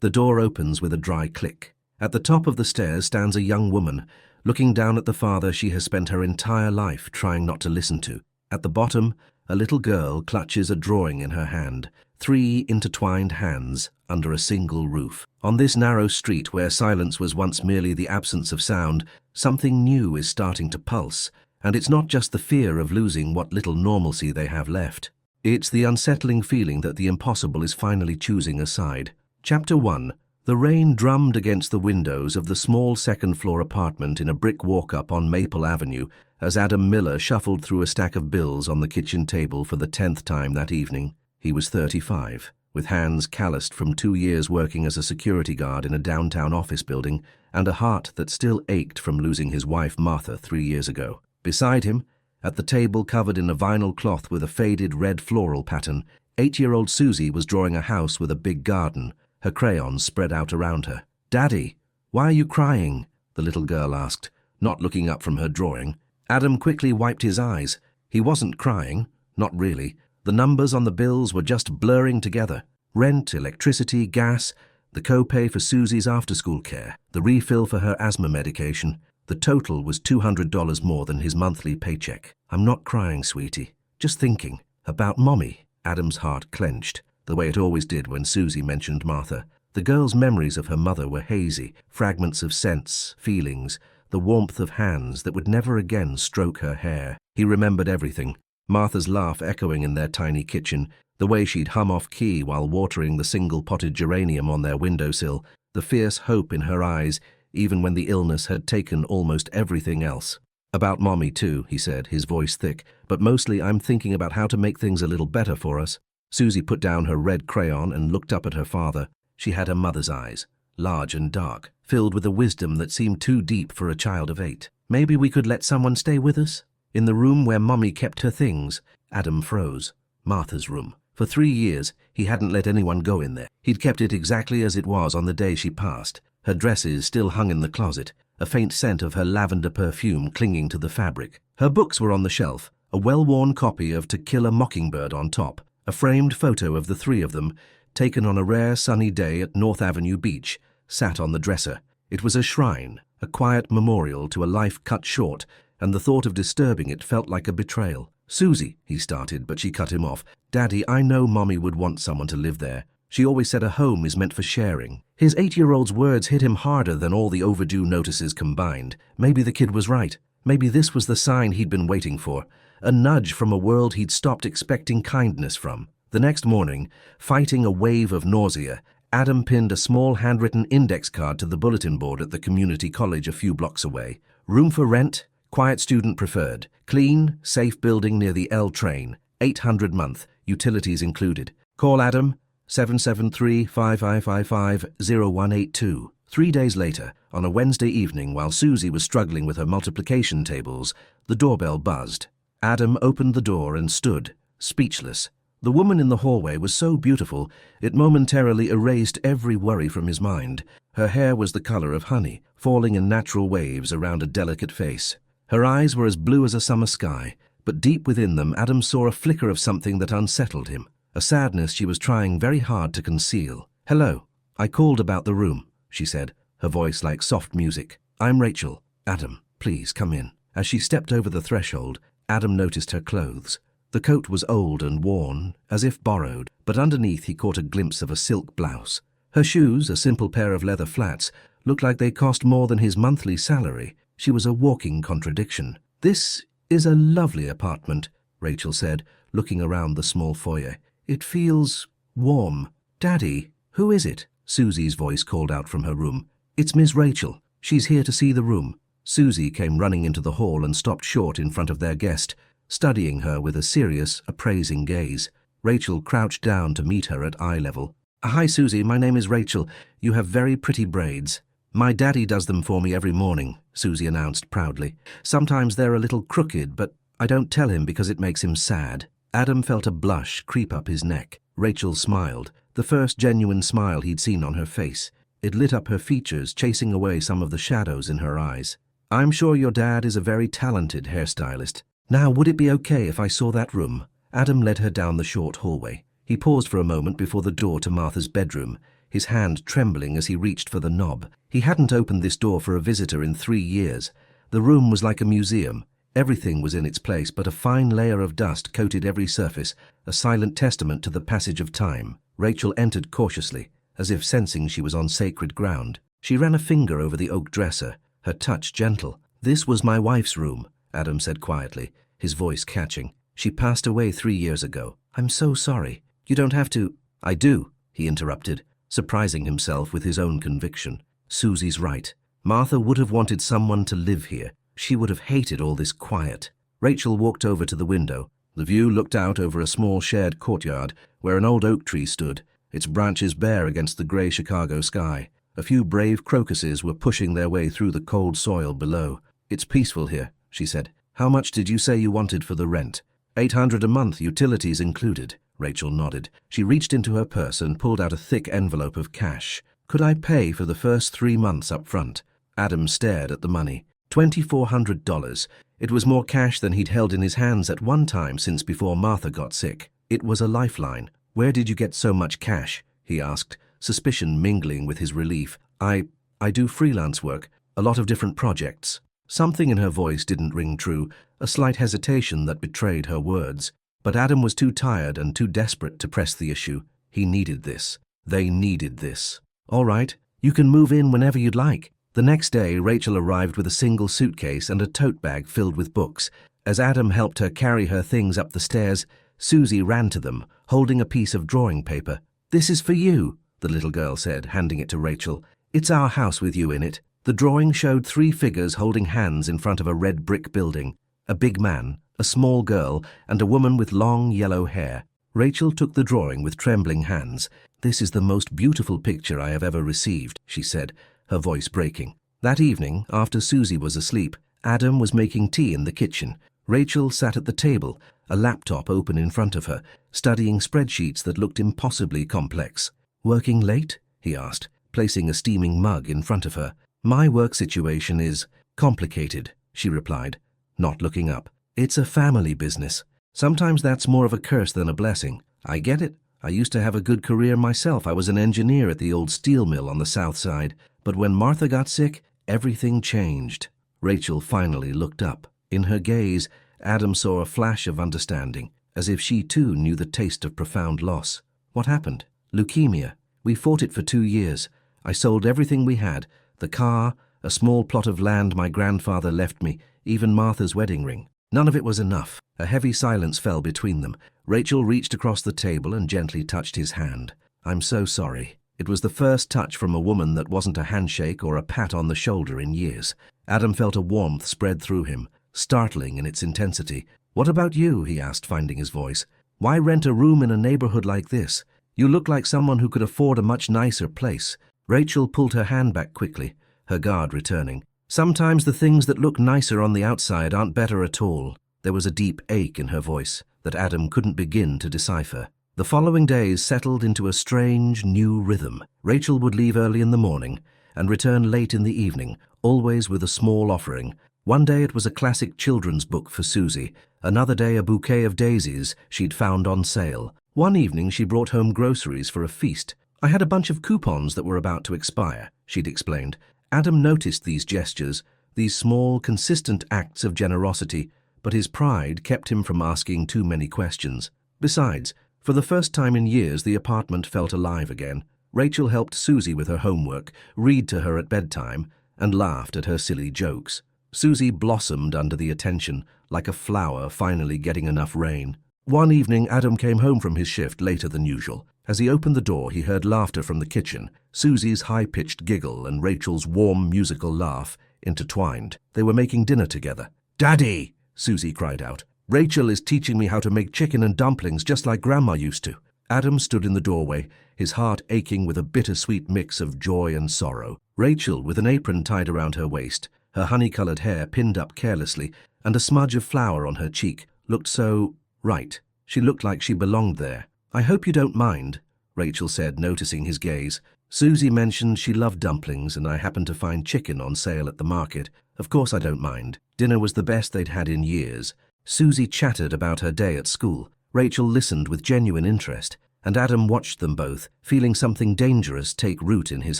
The door opens with a dry click. At the top of the stairs stands a young woman, looking down at the father she has spent her entire life trying not to listen to. At the bottom, a little girl clutches a drawing in her hand, 3 intertwined hands under a single roof. On this narrow street where silence was once merely the absence of sound, something new is starting to pulse, and it's not just the fear of losing what little normalcy they have left. It's the unsettling feeling that the impossible is finally choosing a side. Chapter 1. The rain drummed against the windows of the small second-floor apartment in a brick walk-up on Maple Avenue as Adam Miller shuffled through a stack of bills on the kitchen table for the 10th time that evening. He was 35, with hands calloused from 2 years working as a security guard in a downtown office building and a heart that still ached from losing his wife Martha 3 years ago. Beside him, at the table covered in a vinyl cloth with a faded red floral pattern, 8-year-old Susie was drawing a house with a big garden, her crayons spread out around her. "Daddy, why are you crying?" the little girl asked, not looking up from her drawing. Adam quickly wiped his eyes. He wasn't crying, not really. The numbers on the bills were just blurring together. Rent, electricity, gas, the copay for Susie's after-school care, the refill for her asthma medication. The total was $200 more than his monthly paycheck. "I'm not crying, sweetie. Just thinking about Mommy." Adam's heart clenched, the way it always did when Susie mentioned Martha. The girl's memories of her mother were hazy, fragments of scents, feelings, the warmth of hands that would never again stroke her hair. He remembered everything. Martha's laugh echoing in their tiny kitchen, the way she'd hum off-key while watering the single-potted geranium on their windowsill, the fierce hope in her eyes, even when the illness had taken almost everything else. "About Mommy too," he said, his voice thick, "but mostly I'm thinking about how to make things a little better for us." Susie put down her red crayon and looked up at her father. She had her mother's eyes, large and dark, filled with a wisdom that seemed too deep for a child of 8. "Maybe we could let someone stay with us? In the room where Mommy kept her things." Adam froze. Martha's room. For 3 years, he hadn't let anyone go in there. He'd kept it exactly as it was on the day she passed. Her dresses still hung in the closet, a faint scent of her lavender perfume clinging to the fabric. Her books were on the shelf, a well-worn copy of To Kill a Mockingbird on top, a framed photo of the 3 of them, taken on a rare sunny day at North Avenue Beach, sat on the dresser. It was a shrine, a quiet memorial to a life cut short, and the thought of disturbing it felt like a betrayal. "Susie," he started, but she cut him off. "Daddy, I know Mommy would want someone to live there. She always said a home is meant for sharing." His 8-year-old's words hit him harder than all the overdue notices combined. Maybe the kid was right. Maybe this was the sign he'd been waiting for, a nudge from a world he'd stopped expecting kindness from. The next morning, fighting a wave of nausea, Adam pinned a small handwritten index card to the bulletin board at the community college a few blocks away. "Room for rent, quiet student preferred, clean, safe building near the L train, $800 month, utilities included. Call Adam, 773-5555-0182. 3 days later, on a Wednesday evening while Susie was struggling with her multiplication tables, the doorbell buzzed. Adam opened the door and stood, speechless. The woman in the hallway was so beautiful, it momentarily erased every worry from his mind. Her hair was the color of honey, falling in natural waves around a delicate face. Her eyes were as blue as a summer sky, but deep within them Adam saw a flicker of something that unsettled him, a sadness she was trying very hard to conceal. "Hello, I called about the room," she said, her voice like soft music. "I'm Rachel. Adam, please come in." As she stepped over the threshold, Adam noticed her clothes. The coat was old and worn, as if borrowed, but underneath he caught a glimpse of a silk blouse. Her shoes, a simple pair of leather flats, looked like they cost more than his monthly salary. She was a walking contradiction. "This is a lovely apartment," Rachel said, looking around the small foyer. "It feels warm." "Daddy, who is it?" Susie's voice called out from her room. "It's Miss Rachel. She's here to see the room." Susie came running into the hall and stopped short in front of their guest, studying her with a serious, appraising gaze. Rachel crouched down to meet her at eye level. "Hi, Susie, my name is Rachel. You have very pretty braids." "My daddy does them for me every morning," Susie announced proudly. "Sometimes they're a little crooked, but I don't tell him because it makes him sad." Adam felt a blush creep up his neck. Rachel smiled, the first genuine smile he'd seen on her face. It lit up her features, chasing away some of the shadows in her eyes. "I'm sure your dad is a very talented hairstylist. Now, would it be okay if I saw that room?" Adam led her down the short hallway. He paused for a moment before the door to Martha's bedroom. his hand trembling as he reached for the knob. He hadn't opened this door for a visitor in 3 years. The room was like a museum. Everything was in its place, but a fine layer of dust coated every surface, a silent testament to the passage of time. Rachel entered cautiously, as if sensing she was on sacred ground. She ran a finger over the oak dresser, her touch gentle. "This was my wife's room," Adam said quietly, his voice catching. "She passed away 3 years ago. I'm so sorry. You don't have to—" "I do," he interrupted, surprising himself with his own conviction. "Susie's right. Martha would have wanted someone to live here. She would have hated all this quiet." Rachel walked over to the window. The view looked out over a small shared courtyard where an old oak tree stood, its branches bare against the grey Chicago sky. A few brave crocuses were pushing their way through the cold soil below. "It's peaceful here," she said. "How much did you say you wanted for the rent?" $800 a month, utilities included." Rachel nodded. She reached into her purse and pulled out a thick envelope of cash. "Could I pay for the first 3 months up front?" Adam stared at the money. $2,400. It was more cash than he'd held in his hands at one time since before Martha got sick. It was a lifeline. "Where did you get so much cash?" he asked, suspicion mingling with his relief. I do freelance work, a lot of different projects." Something in her voice didn't ring true, a slight hesitation that betrayed her words. But Adam was too tired and too desperate to press the issue. He needed this. They needed this. "All right, you can move in whenever you'd like." The next day, Rachel arrived with a single suitcase and a tote bag filled with books. As Adam helped her carry her things up the stairs, Susie ran to them, holding a piece of drawing paper. "This is for you," the little girl said, handing it to Rachel. "It's our house with you in it." The drawing showed 3 figures holding hands in front of a red brick building. A big man, a small girl, and a woman with long yellow hair. Rachel took the drawing with trembling hands. "This is the most beautiful picture I have ever received," she said, her voice breaking. That evening, after Susie was asleep, Adam was making tea in the kitchen. Rachel sat at the table, a laptop open in front of her, studying spreadsheets that looked impossibly complex. "Working late?" he asked, placing a steaming mug in front of her. "My work situation is complicated," she replied, not looking up. "It's a family business. Sometimes that's more of a curse than a blessing. I get it. I used to have a good career myself. I was an engineer at the old steel mill on the south side. But when Martha got sick, everything changed." Rachel finally looked up. In her gaze, Adam saw a flash of understanding, as if she too knew the taste of profound loss. "What happened?" "Leukemia. We fought it for 2 years. I sold everything we had, the car, a small plot of land my grandfather left me, even Martha's wedding ring. None of it was enough." A heavy silence fell between them. Rachel reached across the table and gently touched his hand. "I'm so sorry." It was the first touch from a woman that wasn't a handshake or a pat on the shoulder in years. Adam felt a warmth spread through him, startling in its intensity. "What about you?" he asked, finding his voice. "Why rent a room in a neighborhood like this? You look like someone who could afford a much nicer place." Rachel pulled her hand back quickly, her guard returning. "Sometimes the things that look nicer on the outside aren't better at all." There was a deep ache in her voice that Adam couldn't begin to decipher. The following days settled into a strange, new rhythm. Rachel would leave early in the morning and return late in the evening, always with a small offering. One day it was a classic children's book for Susie, another day a bouquet of daisies she'd found on sale. One evening she brought home groceries for a feast. "I had a bunch of coupons that were about to expire," she'd explained. Adam noticed these gestures, these small, consistent acts of generosity, but his pride kept him from asking too many questions. Besides, for the first time in years, the apartment felt alive again. Rachel helped Susie with her homework, read to her at bedtime, and laughed at her silly jokes. Susie blossomed under the attention, like a flower finally getting enough rain. One evening, Adam came home from his shift later than usual. As he opened the door, he heard laughter from the kitchen, Susie's high-pitched giggle and Rachel's warm musical laugh intertwined. They were making dinner together. "Daddy!" Susie cried out. "Rachel is teaching me how to make chicken and dumplings just like Grandma used to." Adam stood in the doorway, his heart aching with a bittersweet mix of joy and sorrow. Rachel, with an apron tied around her waist, her honey-colored hair pinned up carelessly, and a smudge of flour on her cheek, looked so right. She looked like she belonged there. "I hope you don't mind," Rachel said, noticing his gaze. "Susie mentioned she loved dumplings, and I happened to find chicken on sale at the market. Of course I don't mind." Dinner was the best they'd had in years. Susie chattered about her day at school. Rachel listened with genuine interest. and Adam watched them both, feeling something dangerous take root in his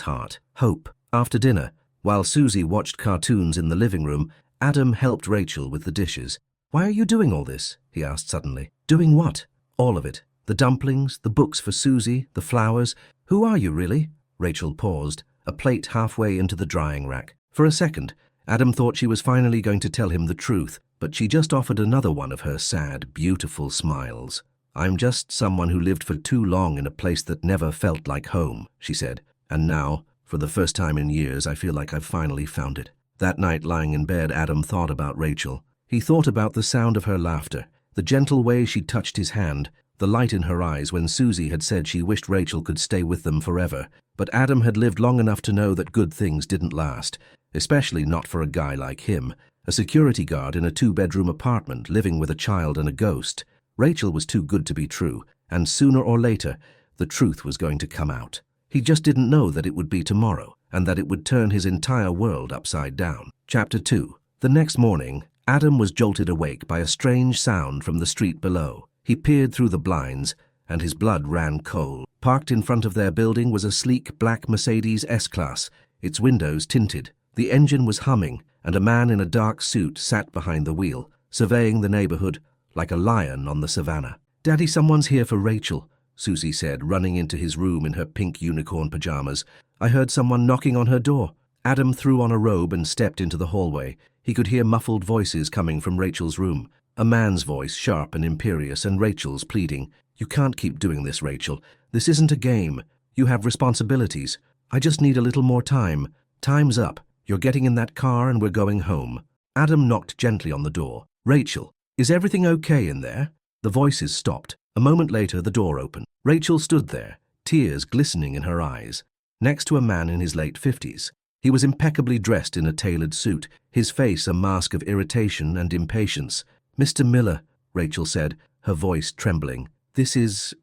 heart. Hope. After dinner, while Susie watched cartoons in the living room, Adam helped Rachel with the dishes. "Why are you doing all this?" he asked suddenly. "Doing what?" "All of it. The dumplings, the books for Susie, the flowers. Who are you, really?" Rachel paused, a plate halfway into the drying rack. For a second, Adam thought she was finally going to tell him the truth, but she just offered another one of her sad, beautiful smiles. "I'm just someone who lived for too long in a place that never felt like home," she said. "And now, for the first time in years, I feel like I've finally found it." That night, lying in bed, Adam thought about Rachel. He thought about the sound of her laughter, the gentle way she touched his hand, the light in her eyes when Susie had said she wished Rachel could stay with them forever. But Adam had lived long enough to know that good things didn't last, especially not for a guy like him, a security guard in a 2-bedroom apartment living with a child and a ghost. Rachel was too good to be true, and sooner or later, the truth was going to come out. He just didn't know that it would be tomorrow, and that it would turn his entire world upside down. Chapter 2. The next morning, Adam was jolted awake by a strange sound from the street below. He peered through the blinds, and his blood ran cold. Parked in front of their building was a sleek black Mercedes S-Class, its windows tinted. The engine was humming, and a man in a dark suit sat behind the wheel, surveying the neighborhood like a lion on the savannah. "Daddy, someone's here for Rachel," Susie said, running into his room in her pink unicorn pajamas. "I heard someone knocking on her door." Adam threw on a robe and stepped into the hallway. He could hear muffled voices coming from Rachel's room. A man's voice, sharp and imperious, and Rachel's pleading. "You can't keep doing this, Rachel. This isn't a game. You have responsibilities. I just need a little more time. Time's up. You're getting in that car and we're going home." Adam knocked gently on the door. "Rachel, is everything okay in there?" The voices stopped. A moment later, the door opened. Rachel stood there, tears glistening in her eyes, next to a man in his late 50s. He was impeccably dressed in a tailored suit, his face a mask of irritation and impatience. "Mr. Miller," Rachel said, her voice trembling. This is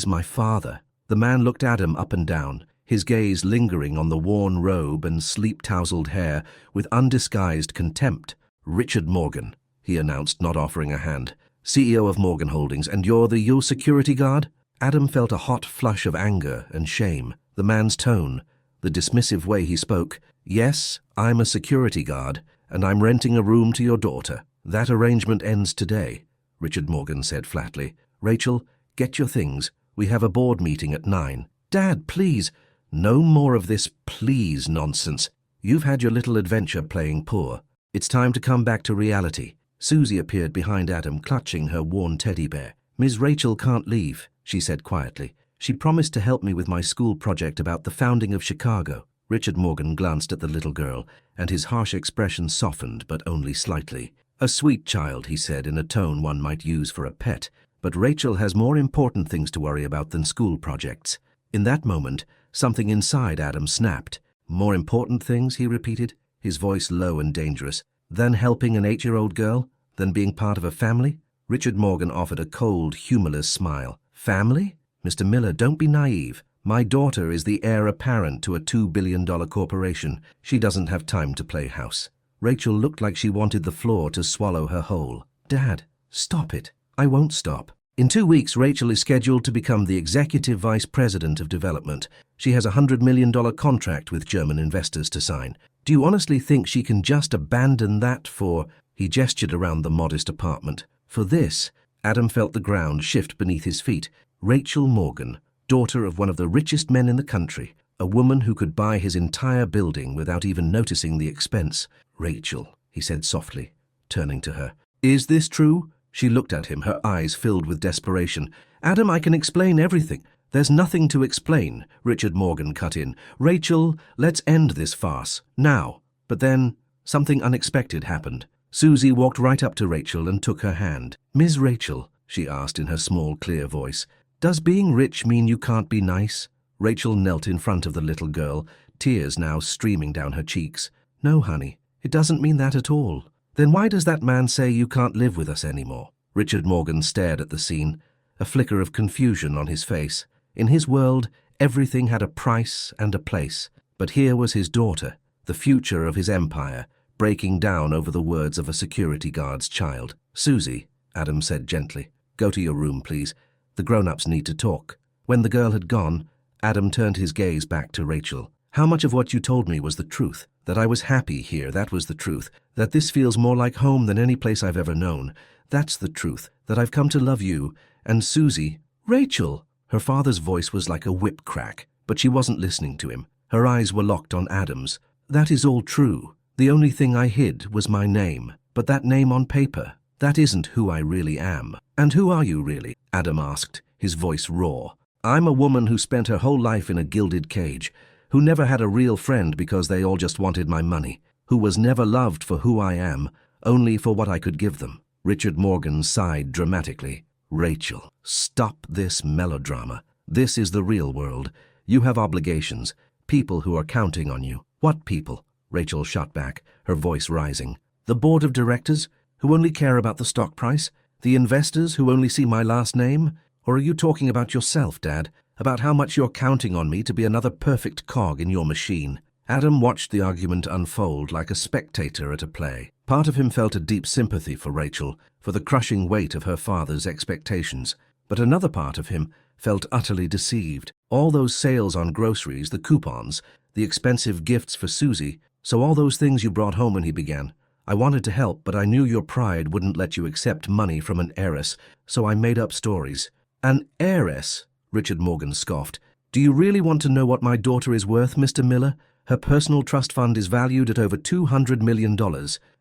my father." The man looked Adam up and down, his gaze lingering on the worn robe and sleep-tousled hair with undisguised contempt. "Richard Morgan," he announced, not offering a hand. "CEO of Morgan Holdings, and you're your security guard?" Adam felt a hot flush of anger and shame. The man's tone, the dismissive way he spoke. "Yes, I'm a security guard, and I'm renting a room to your daughter. That arrangement ends today," Richard Morgan said flatly. "Rachel, get your things. We have a board meeting at 9. "Dad, please." "No more of this please nonsense. You've had your little adventure playing poor. It's time to come back to reality." Susie appeared behind Adam, clutching her worn teddy bear. "Ms. Rachel can't leave," she said quietly. "She promised to help me with my school project about the founding of Chicago." Richard Morgan glanced at the little girl, and his harsh expression softened, but only slightly. "A sweet child," he said in a tone one might use for a pet, "but Rachel has more important things to worry about than school projects." In that moment, something inside Adam snapped. "More important things," he repeated, his voice low and dangerous. "Than helping an 8-year-old girl? Than being part of a family?" Richard Morgan offered a cold, humorless smile. "Family? Mr. Miller, don't be naive. My daughter is the heir apparent to a $2 billion corporation. She doesn't have time to play house." Rachel looked like she wanted the floor to swallow her whole. "Dad, stop it." "I won't stop. In 2 weeks, Rachel is scheduled to become the Executive Vice President of Development. She has a $100 million contract with German investors to sign. Do you honestly think she can just abandon that for—" He gestured around the modest apartment. "For this?" Adam felt the ground shift beneath his feet. Rachel Morgan, daughter of one of the richest men in the country, a woman who could buy his entire building without even noticing the expense. "Rachel," he said softly, turning to her. "Is this true?" She looked at him, her eyes filled with desperation. "Adam, I can explain everything." "There's nothing to explain," Richard Morgan cut in. "Rachel, let's end this farce. Now." But then, something unexpected happened. Susie walked right up to Rachel and took her hand. "Ms. Rachel," she asked in her small, clear voice, "does being rich mean you can't be nice?" Rachel knelt in front of the little girl, tears now streaming down her cheeks. "No, honey, it doesn't mean that at all." "Then why does that man say you can't live with us anymore?" Richard Morgan stared at the scene, a flicker of confusion on his face. In his world, everything had a price and a place. But here was his daughter, the future of his empire, breaking down over the words of a security guard's child. "Susie," Adam said gently, "go to your room, please. The grown-ups need to talk." When the girl had gone, Adam turned his gaze back to Rachel. How much of what you told me was the truth? That I was happy here, that was the truth. That this feels more like home than any place I've ever known. That's the truth. That I've come to love you. And Susie. Rachel! Her father's voice was like a whip crack, but she wasn't listening to him. Her eyes were locked on Adam's. That is all true. The only thing I hid was my name. But that name on paper, that isn't who I really am. And who are you really? Adam asked, his voice raw. I'm a woman who spent her whole life in a gilded cage, who never had a real friend because they all just wanted my money, who was never loved for who I am, only for what I could give them. Richard Morgan sighed dramatically. Rachel, stop this melodrama. This is the real world. You have obligations, people who are counting on you. What people? Rachel shot back, her voice rising. The board of directors, who only care about the stock price? The investors, who only see my last name? Or are you talking about yourself, Dad? About how much you're counting on me to be another perfect cog in your machine? Adam watched the argument unfold like a spectator at a play. Part of him felt a deep sympathy for Rachel, for the crushing weight of her father's expectations. But another part of him felt utterly deceived. All those sales on groceries, the coupons, the expensive gifts for Susie, so all those things you brought home when he began. I wanted to help, but I knew your pride wouldn't let you accept money from an heiress, so I made up stories. An heiress? Richard Morgan scoffed. Do you really want to know what my daughter is worth, Mr. Miller? Her personal trust fund is valued at over $200 million.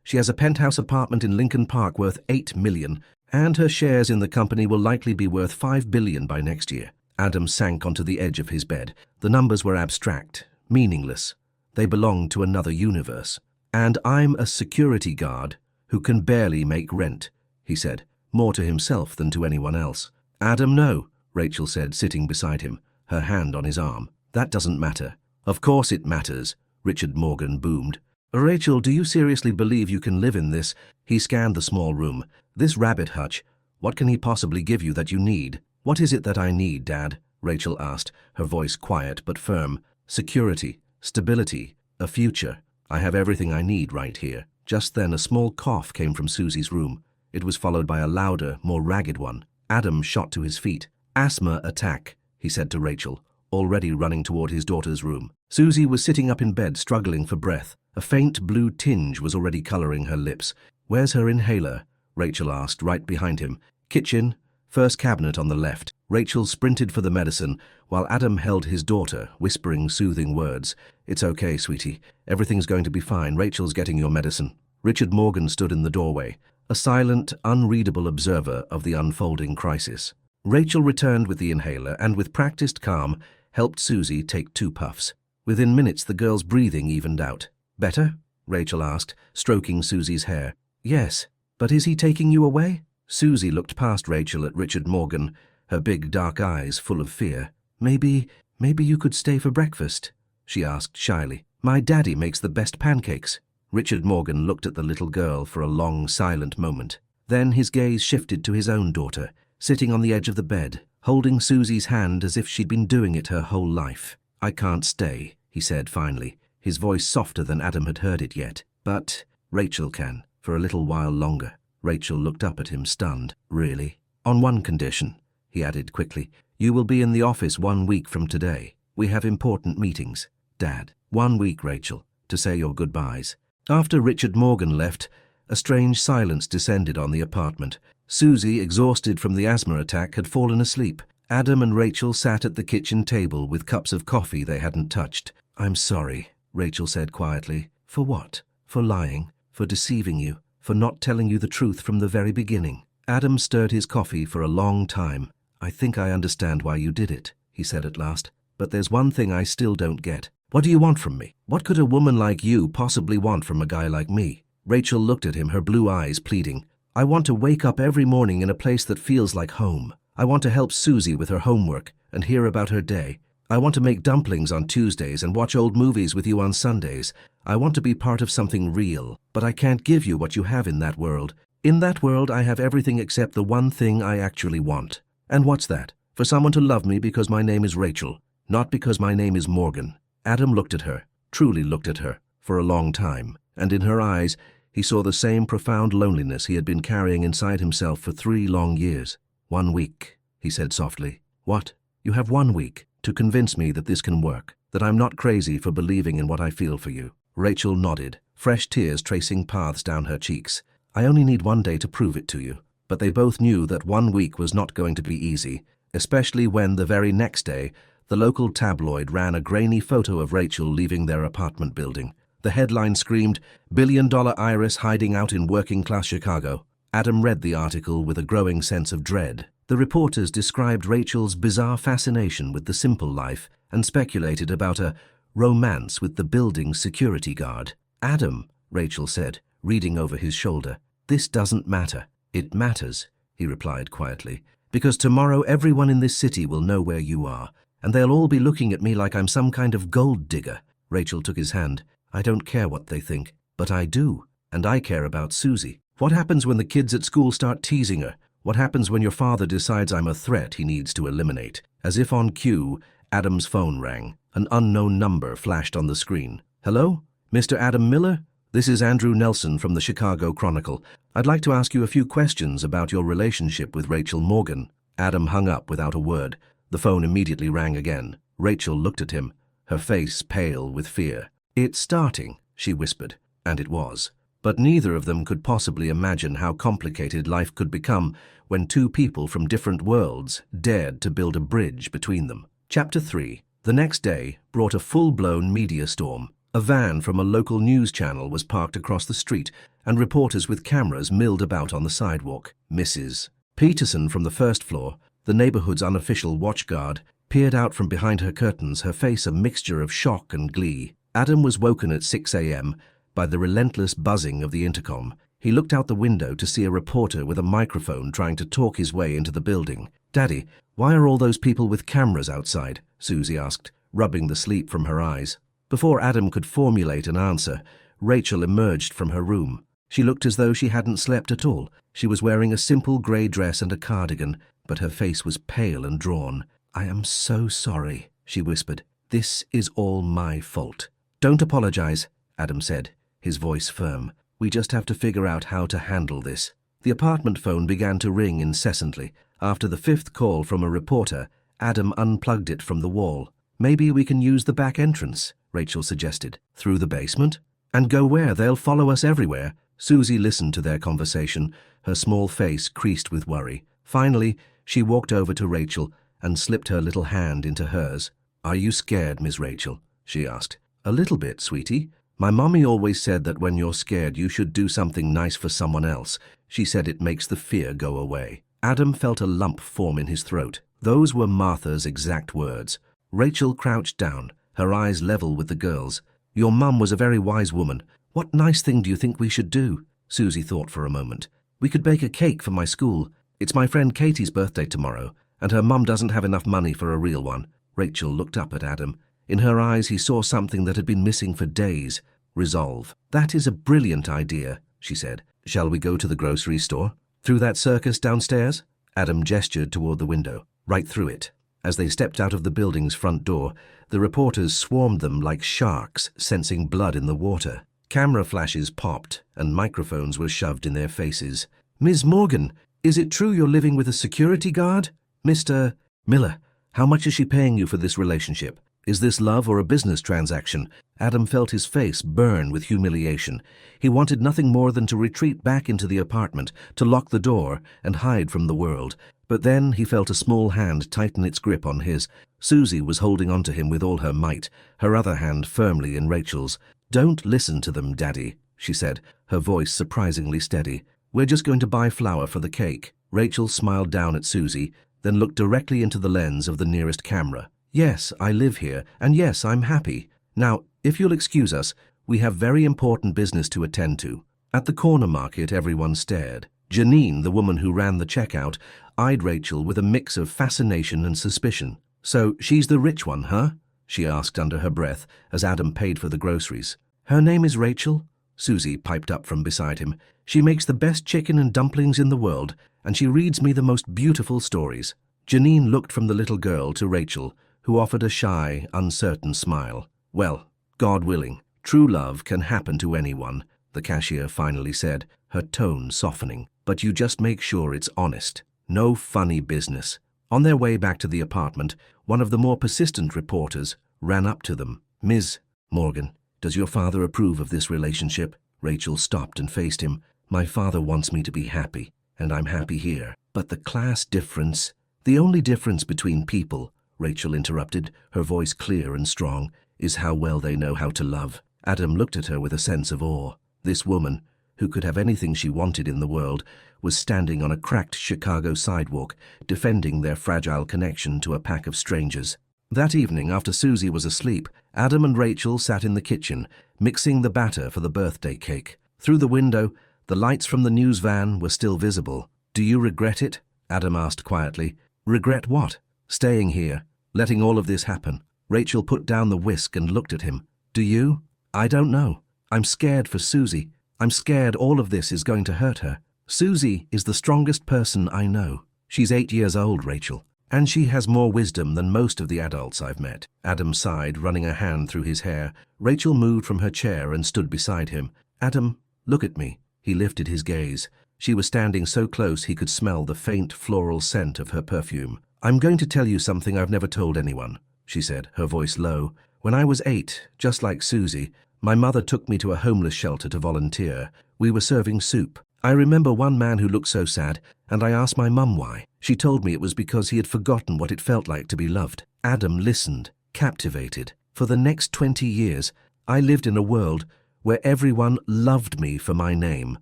She has a penthouse apartment in Lincoln Park worth $8 million, and her shares in the company will likely be worth $5 billion by next year. Adam sank onto the edge of his bed. The numbers were abstract, meaningless. They belonged to another universe. And I'm a security guard who can barely make rent, he said, more to himself than to anyone else. Adam, no, Rachel said, sitting beside him, her hand on his arm. That doesn't matter. Of course it matters, Richard Morgan boomed. Rachel, do you seriously believe you can live in this? He scanned the small room. This rabbit hutch. What can he possibly give you that you need? What is it that I need, Dad? Rachel asked, her voice quiet but firm. Security, stability, a future. I have everything I need right here. Just then a small cough came from Susie's room. It was followed by a louder, more ragged one. Adam shot to his feet. Asthma attack, he said to Rachel, already running toward his daughter's room. Susie was sitting up in bed, struggling for breath. A faint blue tinge was already coloring her lips. Where's her inhaler? Rachel asked, right behind him. Kitchen, first cabinet on the left. Rachel sprinted for the medicine, while Adam held his daughter, whispering soothing words. It's okay, sweetie. Everything's going to be fine. Rachel's getting your medicine. Richard Morgan stood in the doorway, a silent, unreadable observer of the unfolding crisis. Rachel returned with the inhaler and, with practiced calm, helped Susie take 2 puffs. Within minutes, the girl's breathing evened out. Better? Rachel asked, stroking Susie's hair. Yes, but is he taking you away? Susie looked past Rachel at Richard Morgan, her big dark eyes full of fear. Maybe you could stay for breakfast, she asked shyly. My daddy makes the best pancakes. Richard Morgan looked at the little girl for a long, silent moment. Then his gaze shifted to his own daughter, sitting on the edge of the bed, holding Susie's hand as if she'd been doing it her whole life. I can't stay, he said finally, his voice softer than Adam had heard it yet. But Rachel can, for a little while longer. Rachel looked up at him, stunned. Really? On one condition, he added quickly. You will be in the office 1 week from today. We have important meetings. Dad. 1 week, Rachel, to say your goodbyes. After Richard Morgan left, a strange silence descended on the apartment. Susie, exhausted from the asthma attack, had fallen asleep. Adam and Rachel sat at the kitchen table with cups of coffee they hadn't touched. I'm sorry, Rachel said quietly. For what? For lying, for deceiving you, for not telling you the truth from the very beginning. Adam stirred his coffee for a long time. I think I understand why you did it, he said at last. But there's one thing I still don't get. What do you want from me? What could a woman like you possibly want from a guy like me? Rachel looked at him, her blue eyes pleading. I want to wake up every morning in a place that feels like home. I want to help Susie with her homework and hear about her day. I want to make dumplings on Tuesdays and watch old movies with you on Sundays. I want to be part of something real, but I can't give you what you have in that world. In that world, I have everything except the one thing I actually want. And what's that? For someone to love me because my name is Rachel, not because my name is Morgan. Adam looked at her, truly looked at her, for a long time, and in her eyes he saw the same profound loneliness he had been carrying inside himself for 3 long years. 1 week, he said softly. What? You have 1 week to convince me that this can work, that I'm not crazy for believing in what I feel for you." Rachel nodded, fresh tears tracing paths down her cheeks. "I only need 1 day to prove it to you." But they both knew that 1 week was not going to be easy, especially when the very next day, the local tabloid ran a grainy photo of Rachel leaving their apartment building. The headline screamed, "Billion-dollar Iris hiding out in working-class Chicago." Adam read the article with a growing sense of dread. The reporters described Rachel's bizarre fascination with the simple life and speculated about a romance with the building's security guard. "Adam," Rachel said, reading over his shoulder, "this doesn't matter." "It matters," he replied quietly, "because tomorrow everyone in this city will know where you are, and they'll all be looking at me like I'm some kind of gold digger." Rachel took his hand. "I don't care what they think, but I do, and I care about Susie. What happens when the kids at school start teasing her? What happens when your father decides I'm a threat he needs to eliminate?" As if on cue, Adam's phone rang. An unknown number flashed on the screen. "Hello? Mr. Adam Miller? This is Andrew Nelson from the Chicago Chronicle. I'd like to ask you a few questions about your relationship with Rachel Morgan." Adam hung up without a word. The phone immediately rang again. Rachel looked at him, her face pale with fear. "It's starting," she whispered, and it was. But neither of them could possibly imagine how complicated life could become when two people from different worlds dared to build a bridge between them. Chapter 3. The next day brought a full-blown media storm. A van from a local news channel was parked across the street, and reporters with cameras milled about on the sidewalk. Mrs. Peterson from the first floor, the neighborhood's unofficial watchguard, peered out from behind her curtains, her face a mixture of shock and glee. Adam was woken at 6 a.m. by the relentless buzzing of the intercom. He looked out the window to see a reporter with a microphone trying to talk his way into the building. "Daddy, why are all those people with cameras outside?" Susie asked, rubbing the sleep from her eyes. Before Adam could formulate an answer, Rachel emerged from her room. She looked as though she hadn't slept at all. She was wearing a simple grey dress and a cardigan, but her face was pale and drawn. "I am so sorry," she whispered. "This is all my fault." "Don't apologize," Adam said, his voice firm. "We just have to figure out how to handle this." The apartment phone began to ring incessantly. After the fifth call from a reporter, Adam unplugged it from the wall. "Maybe we can use the back entrance," Rachel suggested. "Through the basement? And go where? They'll follow us everywhere." Susie listened to their conversation, her small face creased with worry. Finally, she walked over to Rachel and slipped her little hand into hers. "Are you scared, Miss Rachel?" she asked. "A little bit, sweetie. My mommy always said that when you're scared you should do something nice for someone else. She said it makes the fear go away." Adam felt a lump form in his throat. Those were Martha's exact words. Rachel crouched down, her eyes level with the girls. "Your mum was a very wise woman. What nice thing do you think we should do?" Susie thought for a moment. "We could bake a cake for my school. It's my friend Katie's birthday tomorrow, and her mum doesn't have enough money for a real one." Rachel looked up at Adam. In her eyes he saw something that had been missing for days. Resolve. "That is a brilliant idea," she said. "Shall we go to the grocery store? Through that circus downstairs?" Adam gestured toward the window. "Right through it." As they stepped out of the building's front door, the reporters swarmed them like sharks, sensing blood in the water. Camera flashes popped, and microphones were shoved in their faces. "Ms. Morgan, is it true you're living with a security guard? Mr. Miller, how much is she paying you for this relationship? Is this love or a business transaction?" Adam felt his face burn with humiliation. He wanted nothing more than to retreat back into the apartment, to lock the door and hide from the world. But then he felt a small hand tighten its grip on his. Susie was holding onto him with all her might, her other hand firmly in Rachel's. "Don't listen to them, Daddy," she said, her voice surprisingly steady. "We're just going to buy flour for the cake." Rachel smiled down at Susie, then looked directly into the lens of the nearest camera. "Yes, I live here, and yes, I'm happy. Now, if you'll excuse us, we have very important business to attend to." At the corner market, everyone stared. Janine, the woman who ran the checkout, eyed Rachel with a mix of fascination and suspicion. "So she's the rich one, huh?" she asked under her breath as Adam paid for the groceries. "Her name is Rachel," Susie piped up from beside him. "She makes the best chicken and dumplings in the world, and she reads me the most beautiful stories." Janine looked from the little girl to Rachel, who offered a shy, uncertain smile. "Well, God willing, true love can happen to anyone," the cashier finally said, her tone softening. "But you just make sure it's honest. No funny business. On their way back to the apartment, one of the more persistent reporters ran up to them. "Ms. Morgan, does your father approve of this relationship?" Rachel stopped and faced him. "My father wants me to be happy, and I'm happy here. But the class difference—" "The only difference between people," Rachel interrupted, her voice clear and strong, "is how well they know how to love." Adam looked at her with a sense of awe. This woman, who could have anything she wanted in the world, was standing on a cracked Chicago sidewalk, defending their fragile connection to a pack of strangers. That evening, after Susie was asleep, Adam and Rachel sat in the kitchen, mixing the batter for the birthday cake. Through the window, the lights from the news van were still visible. "Do you regret it?" Adam asked quietly. "Regret what?" "Staying here, letting all of this happen." Rachel put down the whisk and looked at him. "Do you?" "I don't know. I'm scared for Susie. I'm scared all of this is going to hurt her. Susie is the strongest person I know. She's 8 years old, Rachel, and she has more wisdom than most of the adults I've met." Adam sighed, running a hand through his hair. Rachel moved from her chair and stood beside him. "Adam, look at me." He lifted his gaze. She was standing so close he could smell the faint floral scent of her perfume. "I'm going to tell you something I've never told anyone," she said, her voice low. "When I was 8, just like Susie, my mother took me to a homeless shelter to volunteer. We were serving soup. I remember one man who looked so sad, and I asked my mum why. She told me it was because he had forgotten what it felt like to be loved." Adam listened, captivated. "For the next 20 years, I lived in a world where everyone loved me for my name,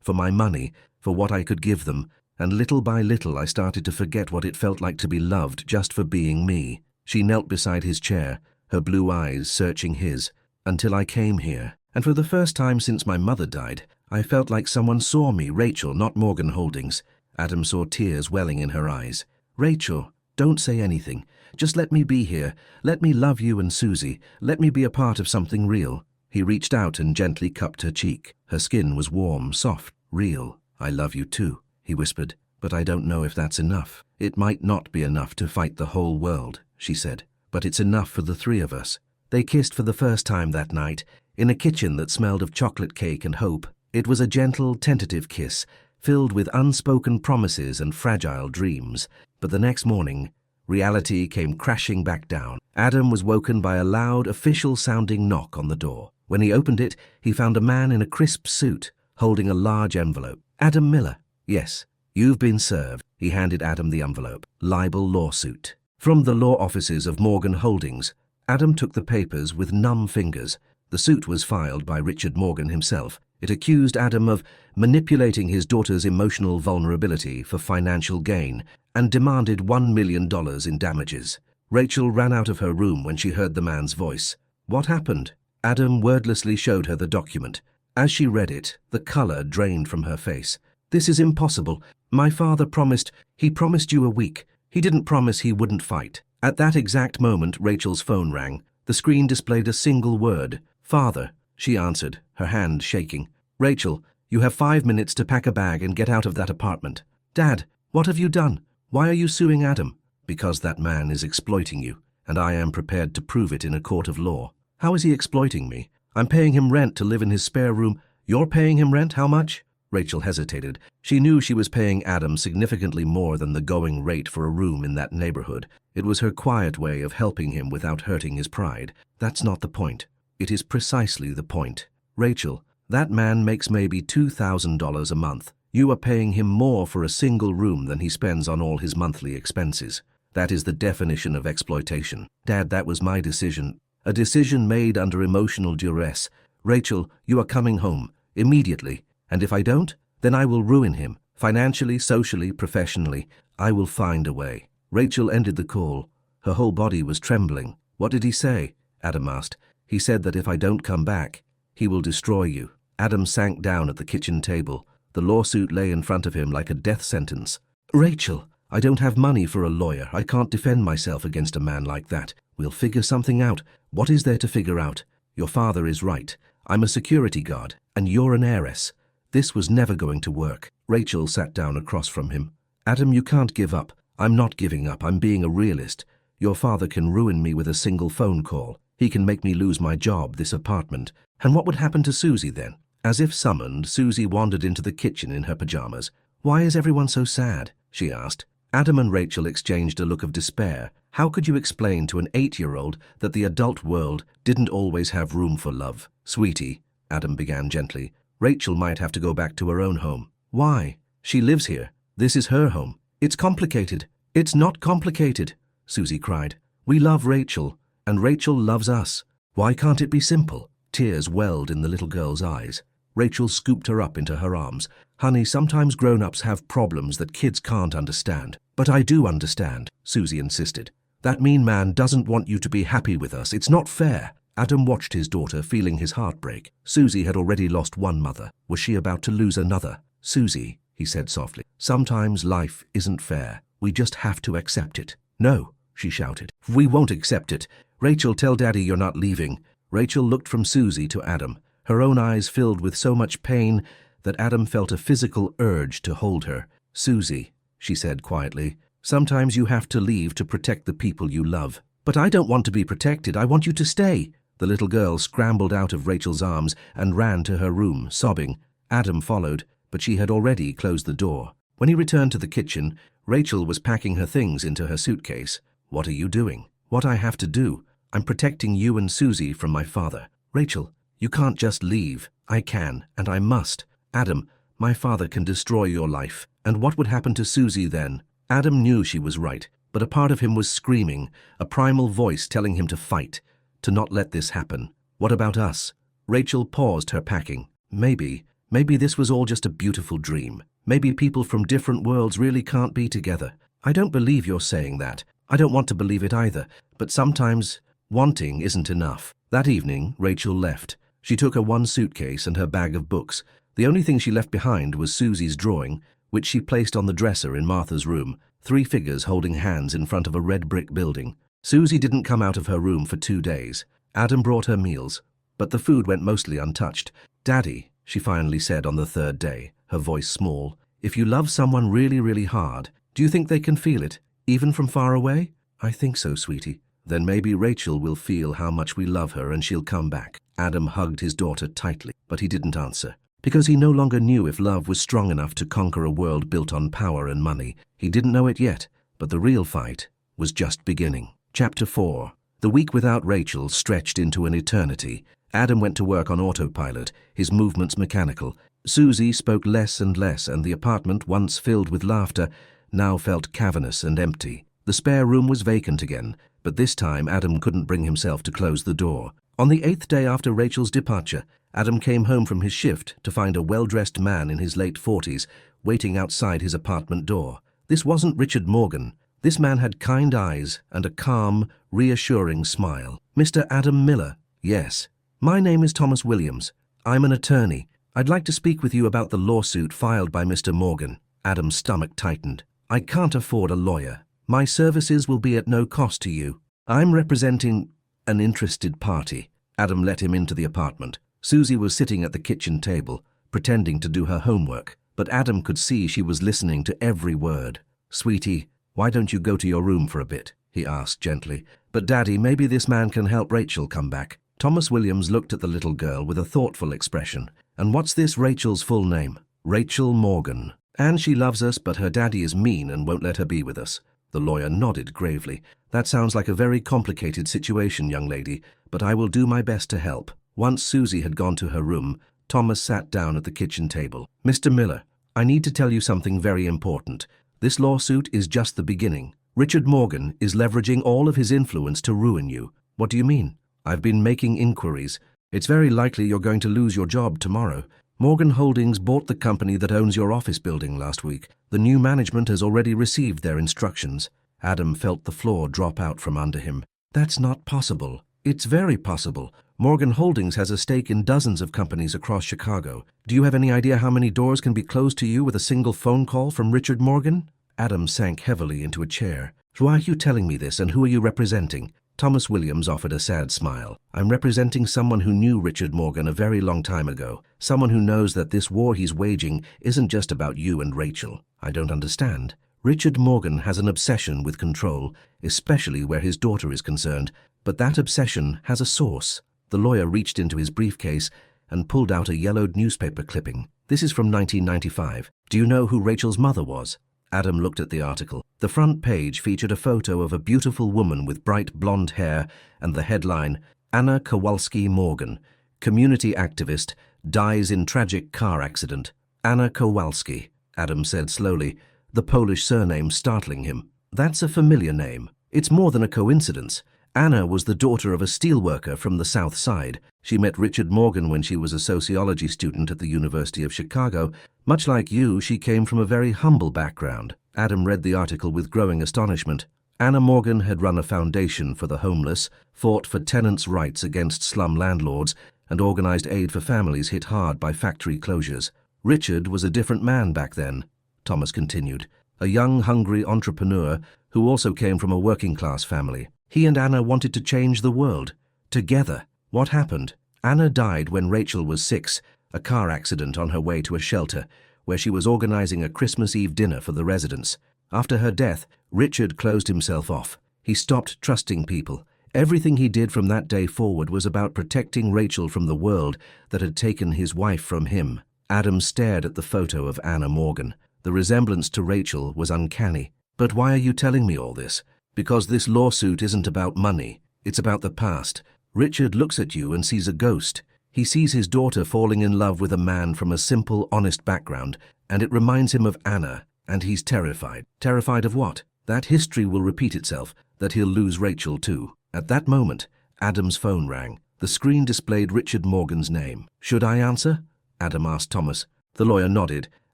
for my money, for what I could give them, and little by little I started to forget what it felt like to be loved just for being me." She knelt beside his chair, her blue eyes searching his. "Until I came here. And for the first time since my mother died, I felt like someone saw me, Rachel, not Morgan Holdings." Adam saw tears welling in her eyes. "Rachel, don't say anything. Just let me be here. Let me love you and Susie. Let me be a part of something real." He reached out and gently cupped her cheek. Her skin was warm, soft, real. "I love you too," he whispered. "But I don't know if that's enough." "It might not be enough to fight the whole world," she said. "But it's enough for the three of us." They kissed for the first time that night, in a kitchen that smelled of chocolate cake and hope. It was a gentle, tentative kiss, filled with unspoken promises and fragile dreams. But the next morning, reality came crashing back down. Adam was woken by a loud, official-sounding knock on the door. When he opened it, he found a man in a crisp suit, holding a large envelope. "Adam Miller." "Yes, you've been served." He handed Adam the envelope. "Libel lawsuit." From the law offices of Morgan Holdings. Adam took the papers with numb fingers. The suit was filed by Richard Morgan himself. It accused Adam of manipulating his daughter's emotional vulnerability for financial gain and demanded $1 million in damages. Rachel ran out of her room when she heard the man's voice. "What happened?" Adam wordlessly showed her the document. As she read it, the color drained from her face. "This is impossible. My father promised. He promised you a week. He didn't promise he wouldn't fight." At that exact moment, Rachel's phone rang. The screen displayed a single word. "Father," she answered, her hand shaking. "Rachel, you have 5 minutes to pack a bag and get out of that apartment." "Dad, what have you done? Why are you suing Adam?" "Because that man is exploiting you, and I am prepared to prove it in a court of law." "How is he exploiting me? I'm paying him rent to live in his spare room." "You're paying him rent? How much?" Rachel hesitated. She knew she was paying Adam significantly more than the going rate for a room in that neighborhood. It was her quiet way of helping him without hurting his pride. "That's not the point." "It is precisely the point. Rachel, that man makes maybe $2,000 a month. You are paying him more for a single room than he spends on all his monthly expenses. That is the definition of exploitation." "Dad, that was my decision. A decision made under emotional duress. Rachel, you are coming home, immediately. And if I don't, then I will ruin him. Financially, socially, professionally. I will find a way." Rachel ended the call. Her whole body was trembling. "What did he say?" Adam asked. "He said that if I don't come back, he will destroy you." Adam sank down at the kitchen table. The lawsuit lay in front of him like a death sentence. "Rachel, I don't have money for a lawyer. I can't defend myself against a man like that. We'll figure something out." "What is there to figure out? Your father is right. I'm a security guard, and you're an heiress. This was never going to work." Rachel sat down across from him. "Adam, you can't give up." "I'm not giving up. I'm being a realist. Your father can ruin me with a single phone call. He can make me lose my job, this apartment. And what would happen to Susie then?" As if summoned, Susie wandered into the kitchen in her pajamas. "Why is everyone so sad?" she asked. Adam and Rachel exchanged a look of despair. How could you explain to an 8-year-old that the adult world didn't always have room for love? Sweetie, Adam began gently, Rachel might have to go back to her own home. Why? She lives here. This is her home. It's complicated. It's not complicated, Susie cried. We love Rachel, and Rachel loves us. Why can't it be simple? Tears welled in the little girl's eyes. Rachel scooped her up into her arms. Honey, sometimes grown-ups have problems that kids can't understand. But I do understand, Susie insisted. That mean man doesn't want you to be happy with us. It's not fair. Adam watched his daughter, feeling his heart break. Susie had already lost one mother. Was she about to lose another? Susie, he said softly, sometimes life isn't fair. We just have to accept it. No, she shouted. We won't accept it. Rachel, tell Daddy you're not leaving. Rachel looked from Susie to Adam, her own eyes filled with so much pain that Adam felt a physical urge to hold her. Susie, she said quietly, sometimes you have to leave to protect the people you love. But I don't want to be protected. I want you to stay. The little girl scrambled out of Rachel's arms and ran to her room, sobbing. Adam followed, but she had already closed the door. When he returned to the kitchen, Rachel was packing her things into her suitcase. What are you doing? What I have to do? I'm protecting you and Susie from my father. Rachel, you can't just leave. I can, and I must. Adam, my father can destroy your life. And what would happen to Susie then? Adam knew she was right, but a part of him was screaming, a primal voice telling him to fight, to not let this happen. What about us? Rachel paused her packing. Maybe this was all just a beautiful dream. Maybe people from different worlds really can't be together. I don't believe you're saying that. I don't want to believe it either, but sometimes wanting isn't enough. That evening, Rachel left. She took her one suitcase and her bag of books. The only thing she left behind was Susie's drawing, which she placed on the dresser in Martha's room, 3 figures holding hands in front of a red brick building. Susie didn't come out of her room for 2 days. Adam brought her meals, but the food went mostly untouched. Daddy, she finally said on the 3rd day, her voice small, if you love someone really, really hard, do you think they can feel it, even from far away? I think so, sweetie. Then maybe Rachel will feel how much we love her and she'll come back. Adam hugged his daughter tightly, but he didn't answer. Because he no longer knew if love was strong enough to conquer a world built on power and money. He didn't know it yet, but the real fight was just beginning. Chapter 4. The week without Rachel stretched into an eternity. Adam went to work on autopilot, his movements mechanical. Susie spoke less and less, and the apartment, once filled with laughter, now felt cavernous and empty. The spare room was vacant again, but this time Adam couldn't bring himself to close the door. On the 8th day after Rachel's departure, Adam came home from his shift to find a well-dressed man in his late 40s waiting outside his apartment door. This wasn't Richard Morgan. This man had kind eyes and a calm, reassuring smile. Mr. Adam Miller. Yes. My name is Thomas Williams. I'm an attorney. I'd like to speak with you about the lawsuit filed by Mr. Morgan. Adam's stomach tightened. I can't afford a lawyer. My services will be at no cost to you. I'm representing an interested party. Adam let him into the apartment. Susie was sitting at the kitchen table, pretending to do her homework, but Adam could see she was listening to every word. Sweetie, why don't you go to your room for a bit? He asked gently. But Daddy, maybe this man can help Rachel come back. Thomas Williams looked at the little girl with a thoughtful expression. And what's this Rachel's full name? Rachel Morgan. And she loves us, but her daddy is mean and won't let her be with us. The lawyer nodded gravely. That sounds like a very complicated situation, young lady, but I will do my best to help. Once Susie had gone to her room, Thomas sat down at the kitchen table. Mr. Miller, I need to tell you something very important. This lawsuit is just the beginning. Richard Morgan is leveraging all of his influence to ruin you. What do you mean? I've been making inquiries. It's very likely you're going to lose your job tomorrow. Morgan Holdings bought the company that owns your office building last week. The new management has already received their instructions. Adam felt the floor drop out from under him. That's not possible. It's very possible. Morgan Holdings has a stake in dozens of companies across Chicago. Do you have any idea how many doors can be closed to you with a single phone call from Richard Morgan? Adam sank heavily into a chair. Why are you telling me this, and who are you representing? Thomas Williams offered a sad smile. I'm representing someone who knew Richard Morgan a very long time ago. Someone who knows that this war he's waging isn't just about you and Rachel. I don't understand. Richard Morgan has an obsession with control, especially where his daughter is concerned. But that obsession has a source. The lawyer reached into his briefcase and pulled out a yellowed newspaper clipping. This is from 1995. Do you know who Rachel's mother was? Adam looked at the article. The front page featured a photo of a beautiful woman with bright blonde hair and the headline, Anna Kowalski-Morgan, community activist, dies in tragic car accident. Anna Kowalski, Adam said slowly, the Polish surname startling him. That's a familiar name. It's more than a coincidence. Anna was the daughter of a steelworker from the South Side. She met Richard Morgan when she was a sociology student at the University of Chicago. Much like you, she came from a very humble background. Adam read the article with growing astonishment. Anna Morgan had run a foundation for the homeless, fought for tenants' rights against slum landlords, and organized aid for families hit hard by factory closures. Richard was a different man back then, Thomas continued, a young, hungry entrepreneur who also came from a working-class family. He and Anna wanted to change the world. Together. What happened? Anna died when Rachel was 6, a car accident on her way to a shelter, where she was organizing a Christmas Eve dinner for the residents. After her death, Richard closed himself off. He stopped trusting people. Everything he did from that day forward was about protecting Rachel from the world that had taken his wife from him. Adam stared at the photo of Anna Morgan. The resemblance to Rachel was uncanny. But why are you telling me all this? Because this lawsuit isn't about money. It's about the past. Richard looks at you and sees a ghost. He sees his daughter falling in love with a man from a simple, honest background, and it reminds him of Anna, and he's terrified. Terrified of what? That history will repeat itself, that he'll lose Rachel too. At that moment, Adam's phone rang. The screen displayed Richard Morgan's name. Should I answer? Adam asked Thomas. The lawyer nodded,